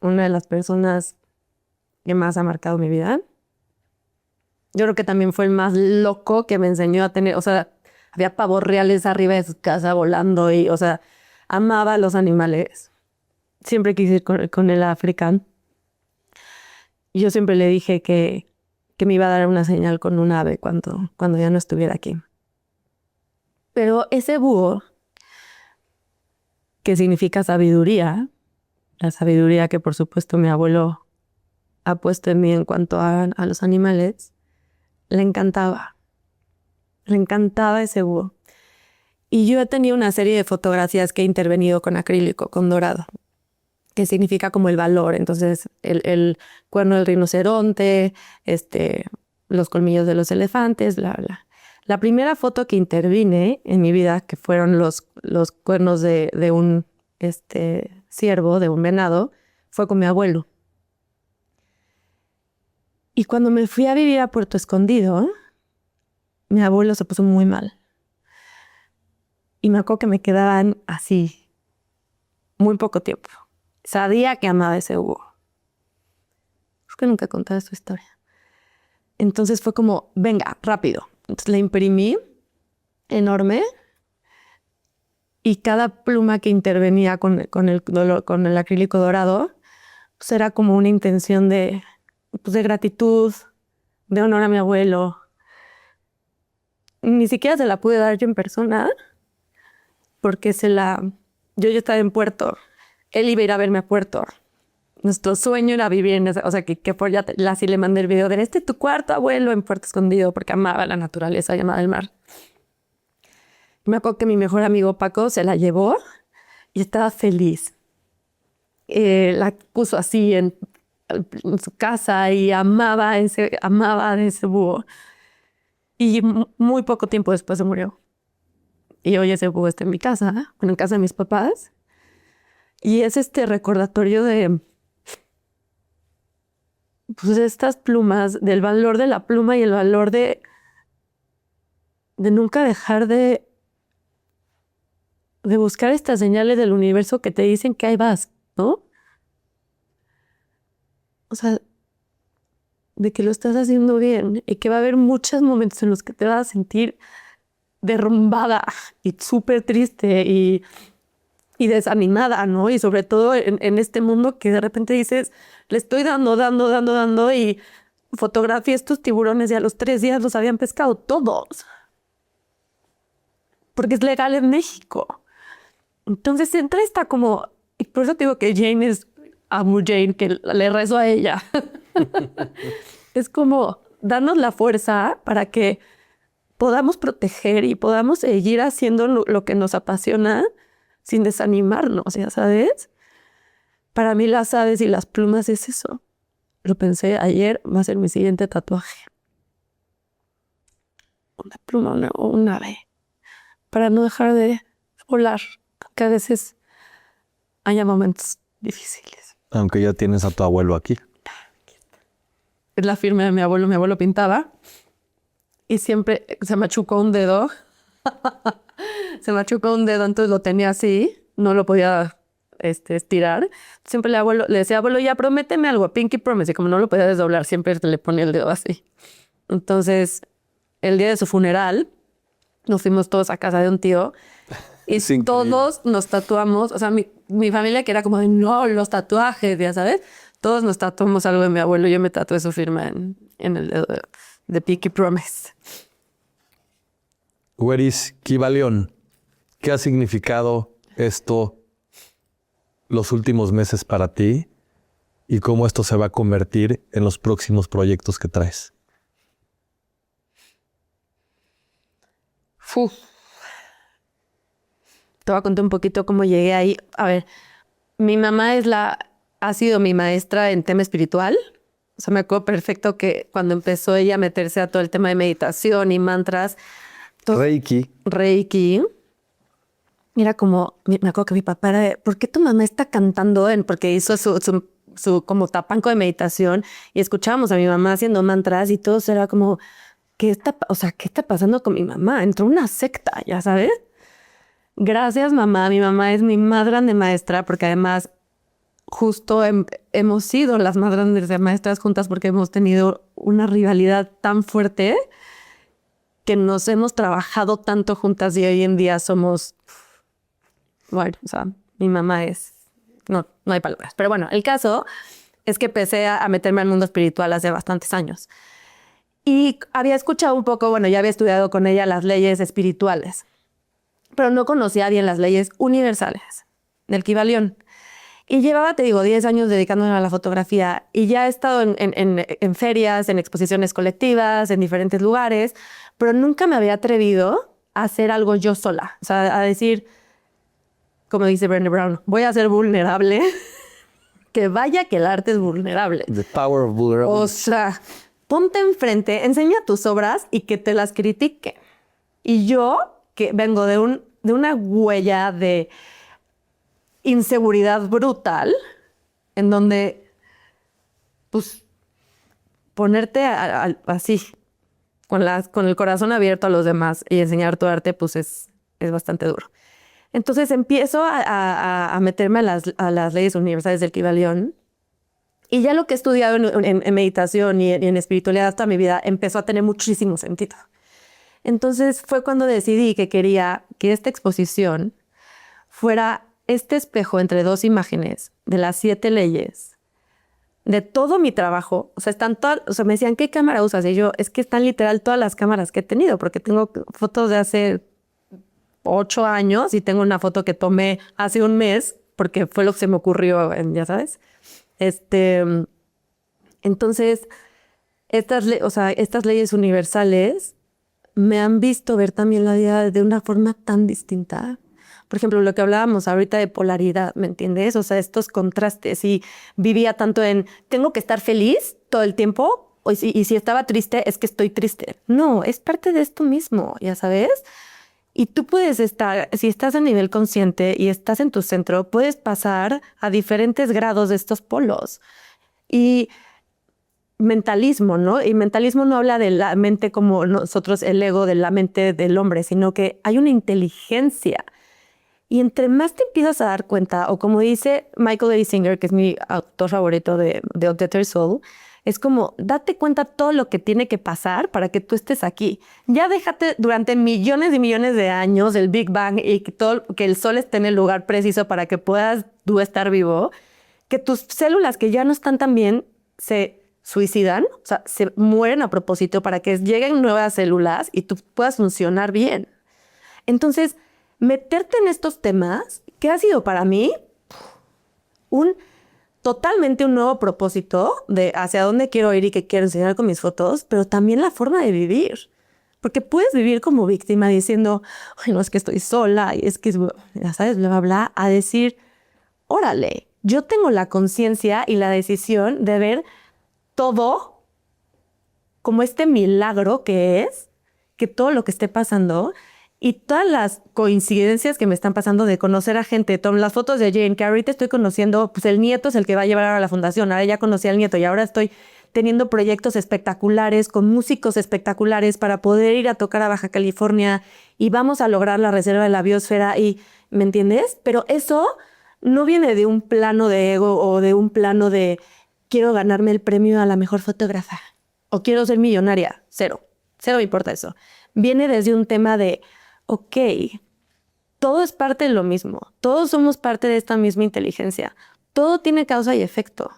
una de las personas que más ha marcado mi vida. Yo creo que también fue el más loco que me enseñó a tener, o sea, había pavos reales arriba de su casa volando y, o sea, amaba a los animales. Siempre quise ir con el África. Y yo siempre le dije que me iba a dar una señal con un ave cuando ya no estuviera aquí. Pero ese búho, que significa sabiduría, la sabiduría que por supuesto mi abuelo ha puesto en mí en cuanto a los animales, le encantaba. Le encantaba ese búho. Y yo he tenido una serie de fotografías que he intervenido con acrílico, con dorado, que significa como el valor. Entonces, el cuerno del rinoceronte, los colmillos de los elefantes, bla, bla. La primera foto que intervine en mi vida, que fueron los cuernos de un ciervo, de un venado, fue con mi abuelo. Y cuando me fui a vivir a Puerto Escondido, mi abuelo se puso muy mal. Y me acuerdo que me quedaban así muy poco tiempo. Sabía que amaba ese búho. Creo que nunca he contado esta historia. Entonces fue como, venga, rápido. Entonces la imprimí enorme y cada pluma que intervenía con el acrílico dorado, pues era como una intención de gratitud, de honor a mi abuelo. Ni siquiera se la pude dar yo en persona porque yo ya estaba en Puerto. Él iba a ir a verme a Puerto. Nuestro sueño era vivir en esa, o sea, que por ya así le mandé el video de tu cuarto, abuelo, en Puerto Escondido, porque amaba la naturaleza y amaba el mar. Me acuerdo que mi mejor amigo Paco se la llevó y estaba feliz. La puso así en su casa y amaba de ese búho. Y muy poco tiempo después se murió. Y hoy ese búho está en mi casa, en casa de mis papás. Y es este recordatorio de estas plumas, del valor de la pluma y el valor de nunca dejar de buscar estas señales del universo que te dicen que ahí vas, ¿no? O sea, de que lo estás haciendo bien y que va a haber muchos momentos en los que te vas a sentir derrumbada y súper triste y desanimada, ¿no? Y sobre todo en este mundo que de repente dices, le estoy dando y fotografié estos tiburones y a los 3 días los habían pescado todos. Porque es legal en México. Entonces entra esta como, y por eso te digo que Jane es Abu Jane, que le rezo a ella. Es como darnos la fuerza para que podamos proteger y podamos seguir haciendo lo que nos apasiona sin desanimarnos, ¿ya sabes? Para mí las aves y las plumas es eso. Lo pensé ayer, va a ser mi siguiente tatuaje. Una pluma o un ave. Para no dejar de volar, que a veces haya momentos difíciles. Aunque ya tienes a tu abuelo aquí. Es la firma de mi abuelo pintaba y siempre se machucó un dedo. Se machucó un dedo, entonces lo tenía así, no lo podía estirar. Siempre le decía, abuelo, ya prométeme algo, pinky promise, y como no lo podía desdoblar, siempre le ponía el dedo así. Entonces, el día de su funeral, nos fuimos todos a casa de un tío y todos nos tatuamos, o sea, mi familia que era como de, no, los tatuajes, ya sabes, todos nos tatuamos algo de mi abuelo. Yo me tatué su firma en el dedo de Pinky Promise. Güeris Kibalión, ¿qué ha significado esto los últimos meses para ti y cómo esto se va a convertir en los próximos proyectos que traes? Te voy a contar un poquito cómo llegué ahí. A ver, mi mamá ha sido mi maestra en tema espiritual. O sea, me acuerdo perfecto que cuando empezó ella a meterse a todo el tema de meditación y mantras. Reiki. Era como, me acuerdo que mi papá era, ¿por qué tu mamá está cantando? Porque hizo su como tapanco de meditación y escuchábamos a mi mamá haciendo mantras y todo era como, ¿qué está pasando con mi mamá? Entró una secta, ya sabes. Gracias, mamá. Mi mamá es mi más grande maestra porque además justo hemos sido las más grandes maestras juntas porque hemos tenido una rivalidad tan fuerte que nos hemos trabajado tanto juntas y hoy en día somos... Bueno, o sea, mi mamá es... No hay palabras. Pero bueno, el caso es que empecé a meterme al mundo espiritual hace bastantes años. Y había escuchado un poco, bueno, ya había estudiado con ella las leyes espirituales, pero no conocía bien las leyes universales del Kybalión. Y llevaba, te digo, 10 años dedicándome a la fotografía y ya he estado en ferias, en exposiciones colectivas, en diferentes lugares, pero nunca me había atrevido a hacer algo yo sola. O sea, a decir, como dice Brené Brown, voy a ser vulnerable. Que vaya que el arte es vulnerable. The power of vulnerability. O sea, ponte enfrente, enseña tus obras y que te las critique. Y yo, que vengo de una huella de inseguridad brutal en donde, pues, ponerte así, con el corazón abierto a los demás y enseñar tu arte, pues es bastante duro. Entonces empiezo a meterme a las leyes universales del Kybalión. Y ya lo que he estudiado en meditación y en espiritualidad toda mi vida empezó a tener muchísimo sentido. Entonces fue cuando decidí que quería que esta exposición fuera este espejo entre dos imágenes de las 7 leyes, de todo mi trabajo. O sea, están todas, o sea, me decían, ¿qué cámara usas? Y yo, es que están literal todas las cámaras que he tenido, porque tengo fotos de hace 8 años y tengo una foto que tomé hace un mes, porque fue lo que se me ocurrió, ya sabes. Entonces, estas leyes universales me han visto ver también la vida de una forma tan distinta. Por ejemplo, lo que hablábamos ahorita de polaridad, ¿me entiendes? O sea, estos contrastes. Y vivía tanto en, tengo que estar feliz todo el tiempo, y si estaba triste, es que estoy triste. No, es parte de esto mismo, ¿ya sabes? Y tú puedes estar, si estás a nivel consciente y estás en tu centro, puedes pasar a diferentes grados de estos polos. Y mentalismo, ¿no? Y mentalismo no habla de la mente como nosotros, el ego de la mente del hombre, sino que hay una inteligencia. Y entre más te empiezas a dar cuenta, o como dice Michael Eisinger, que es mi autor favorito de Untethered Soul, es como, date cuenta todo lo que tiene que pasar para que tú estés aquí. Ya déjate durante millones y millones de años el Big Bang y que el sol esté en el lugar preciso para que puedas tú estar vivo, que tus células que ya no están tan bien se suicidan, o sea, se mueren a propósito para que lleguen nuevas células y tú puedas funcionar bien. Entonces, meterte en estos temas, ¿qué ha sido para mí? Totalmente un nuevo propósito de hacia dónde quiero ir y qué quiero enseñar con mis fotos, pero también la forma de vivir. Porque puedes vivir como víctima diciendo, ay, no, es que estoy sola y es que, ya sabes, bla, bla, bla, a decir, órale, yo tengo la conciencia y la decisión de ver todo como este milagro que es, que todo lo que esté pasando y todas las coincidencias que me están pasando de conocer a gente. Las fotos de Jane, que ahorita estoy conociendo, pues el nieto es el que va a llevar a la fundación. Ahora ya conocí al nieto y ahora estoy teniendo proyectos espectaculares con músicos espectaculares para poder ir a tocar a Baja California y vamos a lograr la reserva de la biosfera y, ¿me entiendes? Pero eso no viene de un plano de ego o de un plano de quiero ganarme el premio a la mejor fotógrafa o quiero ser millonaria. Cero me importa eso. Viene desde un tema de ok, todo es parte de lo mismo. Todos somos parte de esta misma inteligencia. Todo tiene causa y efecto.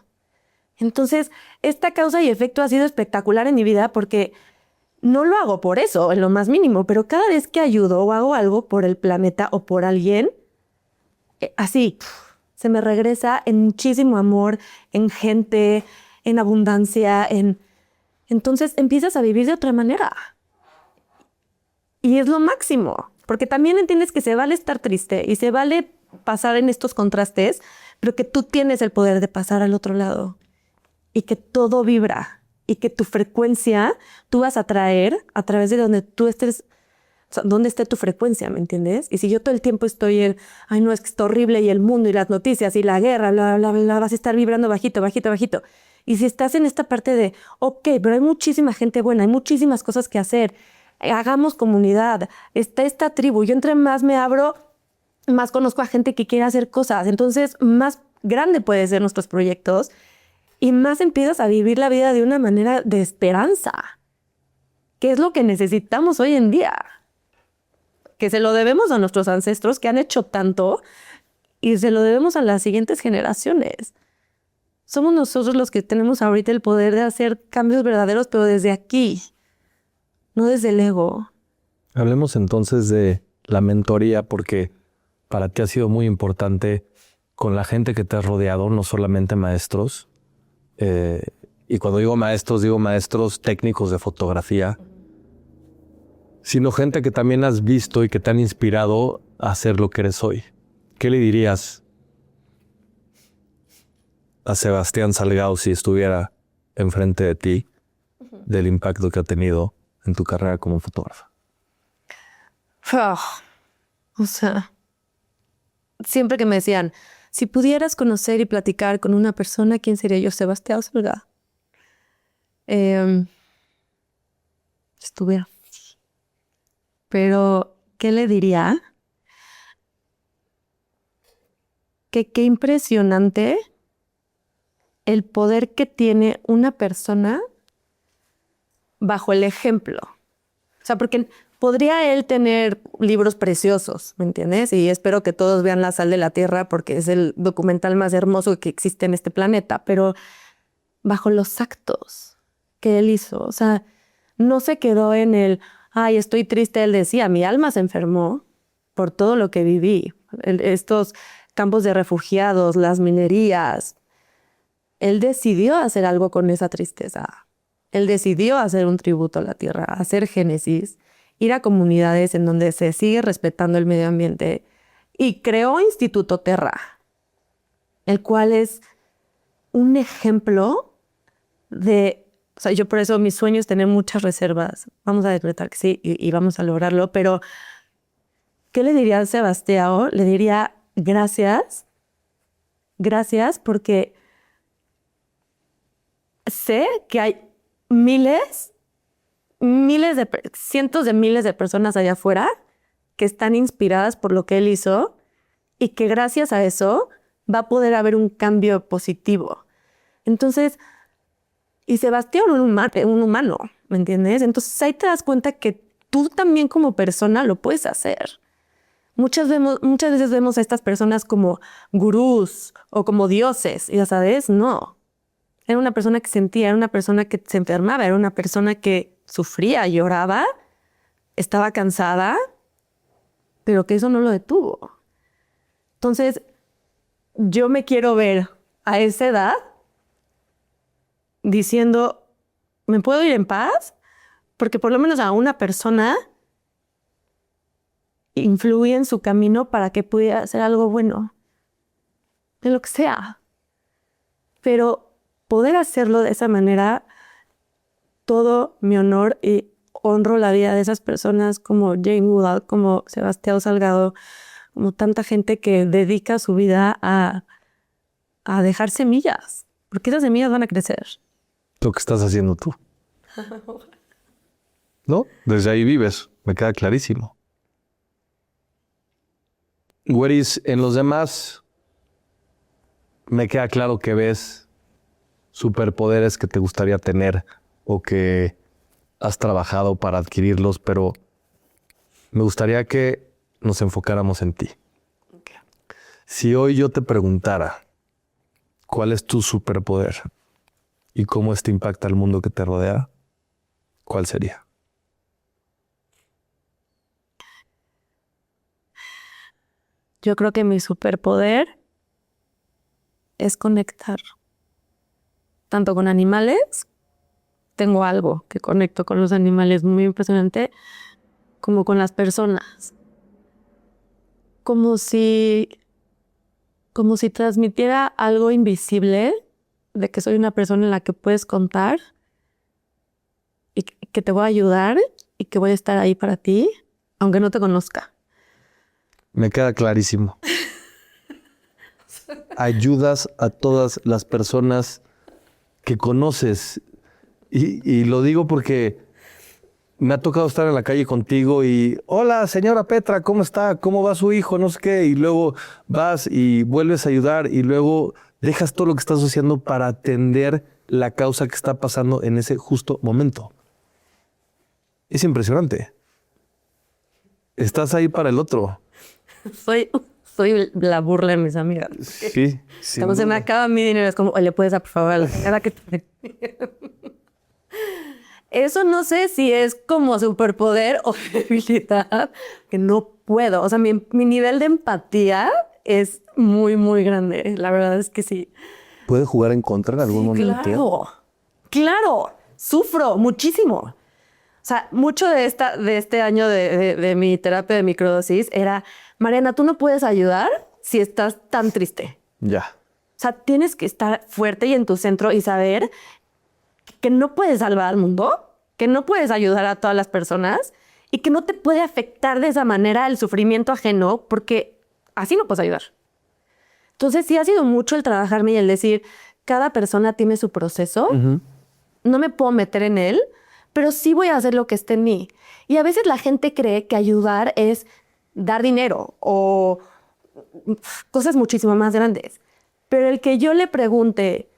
Entonces, esta causa y efecto ha sido espectacular en mi vida porque no lo hago por eso, en lo más mínimo, pero cada vez que ayudo o hago algo por el planeta o por alguien, así, se me regresa en muchísimo amor, en gente, en abundancia, Entonces empiezas a vivir de otra manera. Y es lo máximo, porque también entiendes que se vale estar triste y se vale pasar en estos contrastes, pero que tú tienes el poder de pasar al otro lado y que todo vibra y que tu frecuencia tú vas a traer a través de donde tú estés, o sea, donde esté tu frecuencia, ¿me entiendes? Y si yo todo el tiempo estoy ay no, es que está horrible y el mundo y las noticias y la guerra, bla, bla, bla, bla, vas a estar vibrando bajito, bajito, bajito. Y si estás en esta parte de, ok, pero hay muchísima gente buena, hay muchísimas cosas que hacer, hagamos comunidad, está esta tribu. Yo entre más me abro, más conozco a gente que quiere hacer cosas. Entonces, más grande pueden ser nuestros proyectos y más empiezas a vivir la vida de una manera de esperanza, que es lo que necesitamos hoy en día. Que se lo debemos a nuestros ancestros que han hecho tanto y se lo debemos a las siguientes generaciones. Somos nosotros los que tenemos ahorita el poder de hacer cambios verdaderos, pero desde aquí. No desde el ego. Hablemos entonces de la mentoría, porque para ti ha sido muy importante con la gente que te has rodeado, no solamente maestros. Y cuando digo maestros técnicos de fotografía, sino gente que también has visto y que te han inspirado a ser lo que eres hoy. ¿Qué le dirías a Sebastián Salgado si estuviera enfrente de ti del impacto que ha tenido en tu carrera como fotógrafa? O sea, siempre que me decían, si pudieras conocer y platicar con una persona, ¿quién sería yo? Sebastián Salgado. Estuve. Pero, ¿qué le diría? Que qué impresionante el poder que tiene una persona bajo el ejemplo. O sea, porque podría él tener libros preciosos, ¿me entiendes? Y espero que todos vean La sal de la tierra porque es el documental más hermoso que existe en este planeta, pero bajo los actos que él hizo, o sea, no se quedó en el, ay, estoy triste, él decía, mi alma se enfermó por todo lo que viví, estos campos de refugiados, las minerías. Él decidió hacer algo con esa tristeza. Él decidió hacer un tributo a la tierra, hacer Génesis, ir a comunidades en donde se sigue respetando el medio ambiente y creó Instituto Terra, el cual es un ejemplo de, o sea, yo por eso mis sueños es tener muchas reservas. Vamos a decretar que sí y vamos a lograrlo, pero ¿qué le diría a Sebastián? Le diría gracias, gracias porque sé que hay cientos de miles de personas allá afuera que están inspiradas por lo que él hizo y que gracias a eso va a poder haber un cambio positivo. Entonces, y Sebastián un humano, ¿me entiendes? Entonces ahí te das cuenta que tú también como persona lo puedes hacer. Muchas veces vemos a estas personas como gurús o como dioses, y ya sabes, no. Era una persona que sentía, era una persona que se enfermaba, era una persona que sufría, lloraba, estaba cansada, pero que eso no lo detuvo. Entonces, yo me quiero ver a esa edad diciendo, ¿me puedo ir en paz? Porque por lo menos a una persona influí en su camino para que pudiera hacer algo bueno, de lo que sea. Pero poder hacerlo de esa manera, todo mi honor y honro la vida de esas personas como Jane Goodall, como Sebastián Salgado, como tanta gente que dedica su vida a dejar semillas, porque esas semillas van a crecer. Lo que estás haciendo tú. ¿No? Desde ahí vives, me queda clarísimo. Güeris, en los demás me queda claro que ves superpoderes que te gustaría tener o que has trabajado para adquirirlos, pero me gustaría que nos enfocáramos en ti. Okay. Si hoy yo te preguntara cuál es tu superpoder y cómo este impacta al mundo que te rodea, ¿cuál sería? Yo creo que mi superpoder es conectar tanto con animales, tengo algo que conecto con los animales muy impresionante, como con las personas. Como si transmitiera algo invisible de que soy una persona en la que puedes contar y que te voy a ayudar y que voy a estar ahí para ti, aunque no te conozca. Me queda clarísimo. Ayudas a todas las personas que conoces. Y lo digo porque me ha tocado estar en la calle contigo y, hola, señora Petra, ¿cómo está? ¿Cómo va su hijo? No sé qué. Y luego vas y vuelves a ayudar y luego dejas todo lo que estás haciendo para atender la causa que está pasando en ese justo momento. Es impresionante. Estás ahí para el otro. Soy la burla de mis amigas. Sí. Cuando se me acaba mi dinero es como, oye, ¿puedes dar por favor a la señora que te... Eso no sé si es como superpoder o debilidad, que no puedo. O sea, mi nivel de empatía es muy, muy grande. La verdad es que sí. ¿Puede jugar en contra en algún momento? Claro. Sufro muchísimo. O sea, mucho de este año de mi terapia de microdosis era, Mariana, tú no puedes ayudar si estás tan triste. Ya. O sea, tienes que estar fuerte y en tu centro y saber que no puedes salvar al mundo, que no puedes ayudar a todas las personas y que no te puede afectar de esa manera el sufrimiento ajeno porque así no puedes ayudar. Entonces sí ha sido mucho el trabajarme y el decir, cada persona tiene su proceso, no me puedo meter en él, pero sí voy a hacer lo que esté en mí. Y a veces la gente cree que ayudar es dar dinero o cosas muchísimo más grandes. Pero el que yo le pregunte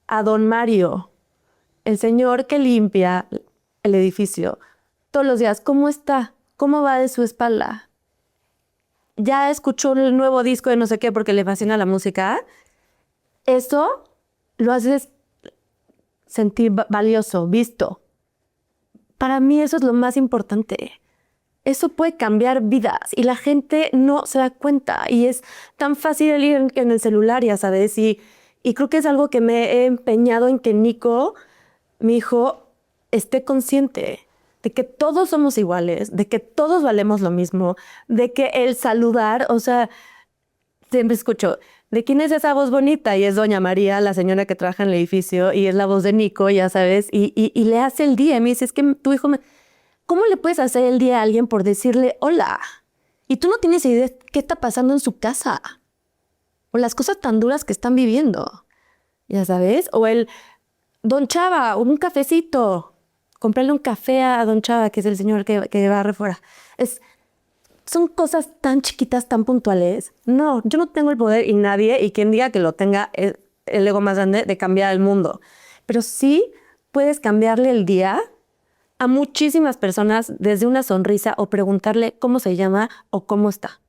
a don Mario, el señor que limpia el edificio, todos los días, ¿cómo está? ¿Cómo va de su espalda? Ya escuchó el nuevo disco de no sé qué porque le fascina la música. Eso lo haces sentir valioso, visto. Para mí eso es lo más importante. Eso puede cambiar vidas y la gente no se da cuenta. Y es tan fácil ir en el celular, ya sabes. Y creo que es algo que me he empeñado en que Nico, mi hijo, esté consciente de que todos somos iguales, de que todos valemos lo mismo, de que el saludar, o sea, siempre escucho, ¿de quién es esa voz bonita? Y es doña María, la señora que trabaja en el edificio, y es la voz de Nico, ya sabes, y le hace el día. Y me dice, es que tu hijo me... ¿Cómo le puedes hacer el día a alguien por decirle hola? Y tú no tienes idea de qué está pasando en su casa. O las cosas tan duras que están viviendo. ¿Ya sabes? O el, don Chava, un cafecito. Comprarle un café a don Chava, que es el señor que barre fuera. Son cosas tan chiquitas, tan puntuales. No, yo no tengo el poder y nadie, y quien diga que lo tenga, es el ego más grande de cambiar el mundo. Pero sí puedes cambiarle el día a muchísimas personas desde una sonrisa o preguntarle cómo se llama o cómo está.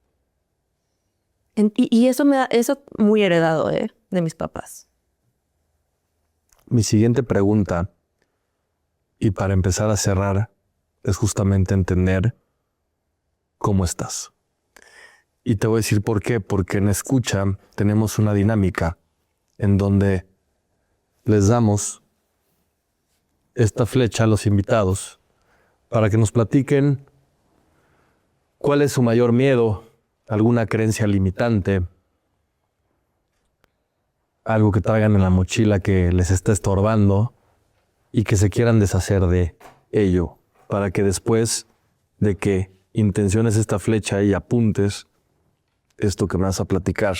Y eso me da, eso muy heredado de mis papás. Mi siguiente pregunta, y para empezar a cerrar, es justamente entender cómo estás. Y te voy a decir por qué. Porque en Escucha tenemos una dinámica en donde les damos esta flecha a los invitados para que nos platiquen cuál es su mayor miedo, alguna creencia limitante, algo que traigan en la mochila que les está estorbando y que se quieran deshacer de ello, para que después de que intenciones esta flecha y apuntes esto que me vas a platicar,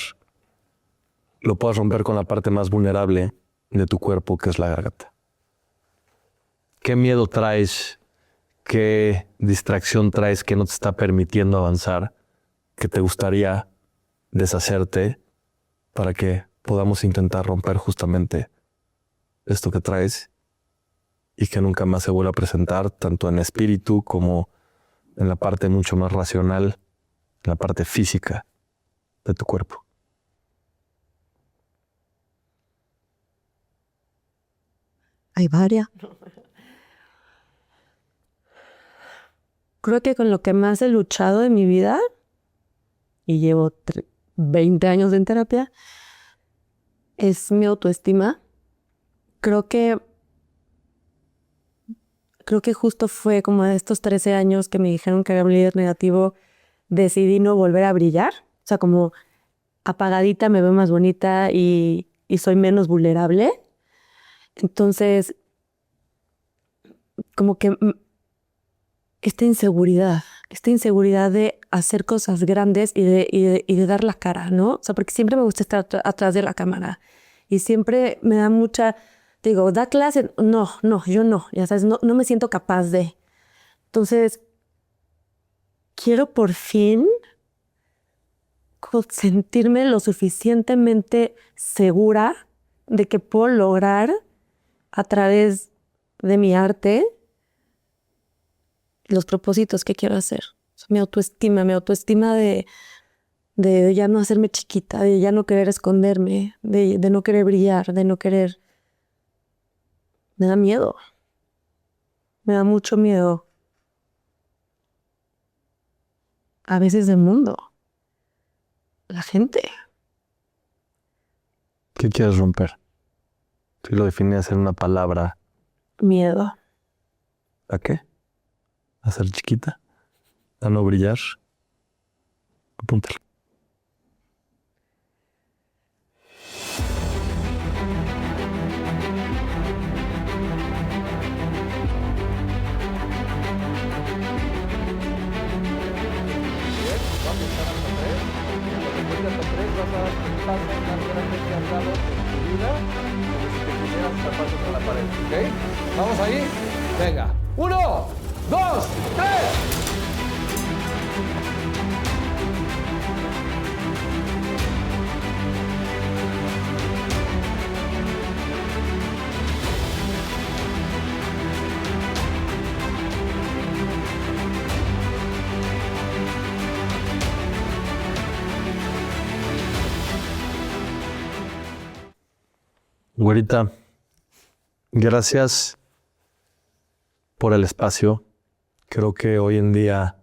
lo puedas romper con la parte más vulnerable de tu cuerpo, que es la garganta. ¿Qué miedo traes? ¿Qué distracción traes que no te está permitiendo avanzar? ¿Que te gustaría deshacerte para que podamos intentar romper justamente esto que traes y que nunca más se vuelva a presentar, tanto en espíritu como en la parte mucho más racional, en la parte física de tu cuerpo? Hay varias. Creo que con lo que más he luchado en mi vida, y llevo 20 años en terapia, es mi autoestima. Creo que justo fue como de estos 13 años que me dijeron que había un líder negativo, decidí no volver a brillar. O sea, como apagadita me veo más bonita y soy menos vulnerable. Entonces, como que esta inseguridad de hacer cosas grandes y de dar la cara, ¿no? O sea, porque siempre me gusta estar atrás de la cámara y siempre me da mucha, digo, da clase, no, yo no, ya sabes, no me siento capaz de. Entonces, quiero por fin sentirme lo suficientemente segura de que puedo lograr a través de mi arte los propósitos que quiero hacer. O sea, mi autoestima de ya no hacerme chiquita, de ya no querer esconderme, de no querer brillar, de no querer... Me da miedo. Me da mucho miedo. A veces del mundo. La gente. ¿Qué quieres romper? Si lo definías en una palabra. Miedo. ¿A qué? ¿A ser chiquita? ¿A no brillar? Apúntalo. ¿Ok? ¿Vamos ahí? Venga. 1, 2, 3. Güerita, gracias por el espacio. Creo que hoy en día,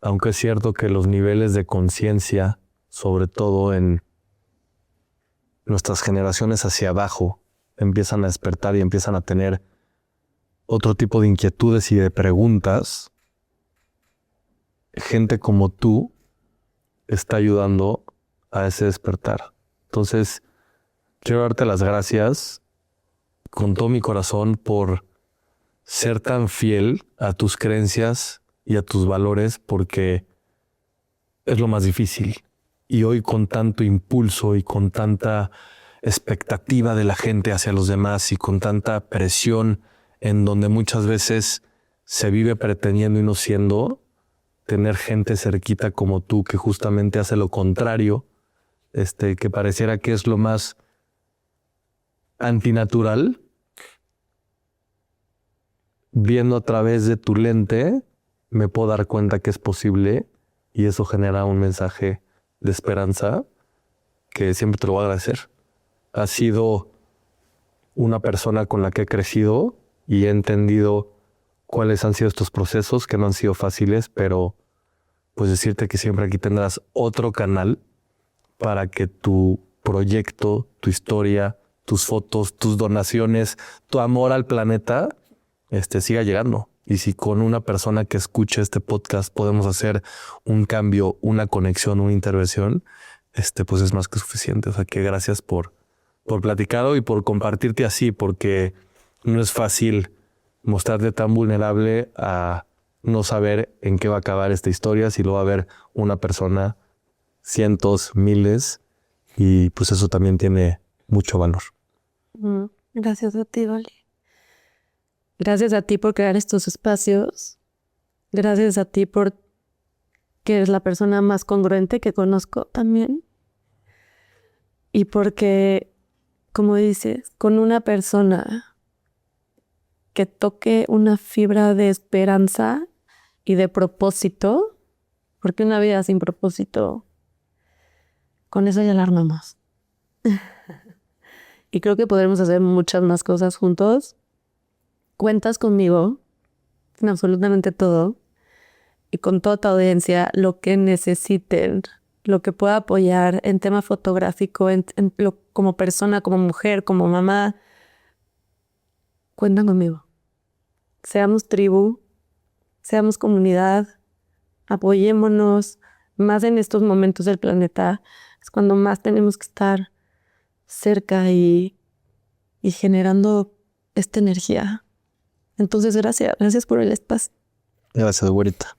aunque es cierto que los niveles de conciencia, sobre todo en nuestras generaciones hacia abajo, empiezan a despertar y empiezan a tener otro tipo de inquietudes y de preguntas, gente como tú está ayudando a ese despertar. Entonces, quiero darte las gracias con todo mi corazón por ser tan fiel a tus creencias y a tus valores, porque es lo más difícil. Y hoy, con tanto impulso y con tanta expectativa de la gente hacia los demás y con tanta presión en donde muchas veces se vive pretendiendo y no siendo, tener gente cerquita como tú que justamente hace lo contrario, que pareciera que es lo más antinatural, viendo a través de tu lente, me puedo dar cuenta que es posible y eso genera un mensaje de esperanza que siempre te lo voy a agradecer. Has sido una persona con la que he crecido y he entendido cuáles han sido estos procesos, que no han sido fáciles, pero pues decirte que siempre aquí tendrás otro canal para que tu proyecto, tu historia, tus fotos, tus donaciones, tu amor al planeta, siga llegando. Y si con una persona que escuche este podcast podemos hacer un cambio, una conexión, una intervención, pues es más que suficiente. O sea que gracias por platicarlo y por compartirte así, porque no es fácil mostrarte tan vulnerable a no saber en qué va a acabar esta historia, si lo va a ver una persona, cientos, miles, y pues eso también tiene mucho valor. Gracias a ti, Vali. Gracias a ti por crear estos espacios. Gracias a ti por que eres la persona más congruente que conozco también. Y porque, como dices, con una persona que toque una fibra de esperanza y de propósito, porque una vida sin propósito, con eso ya la armamos. Y creo que podremos hacer muchas más cosas juntos. Cuentas conmigo en absolutamente todo y con toda tu audiencia, lo que necesiten, lo que pueda apoyar en tema fotográfico, como persona, como mujer, como mamá. Cuentan conmigo. Seamos tribu, seamos comunidad, apoyémonos. Más en estos momentos del planeta es cuando más tenemos que estar cerca y generando esta energía. Entonces, gracias por el espacio. Gracias, güerita.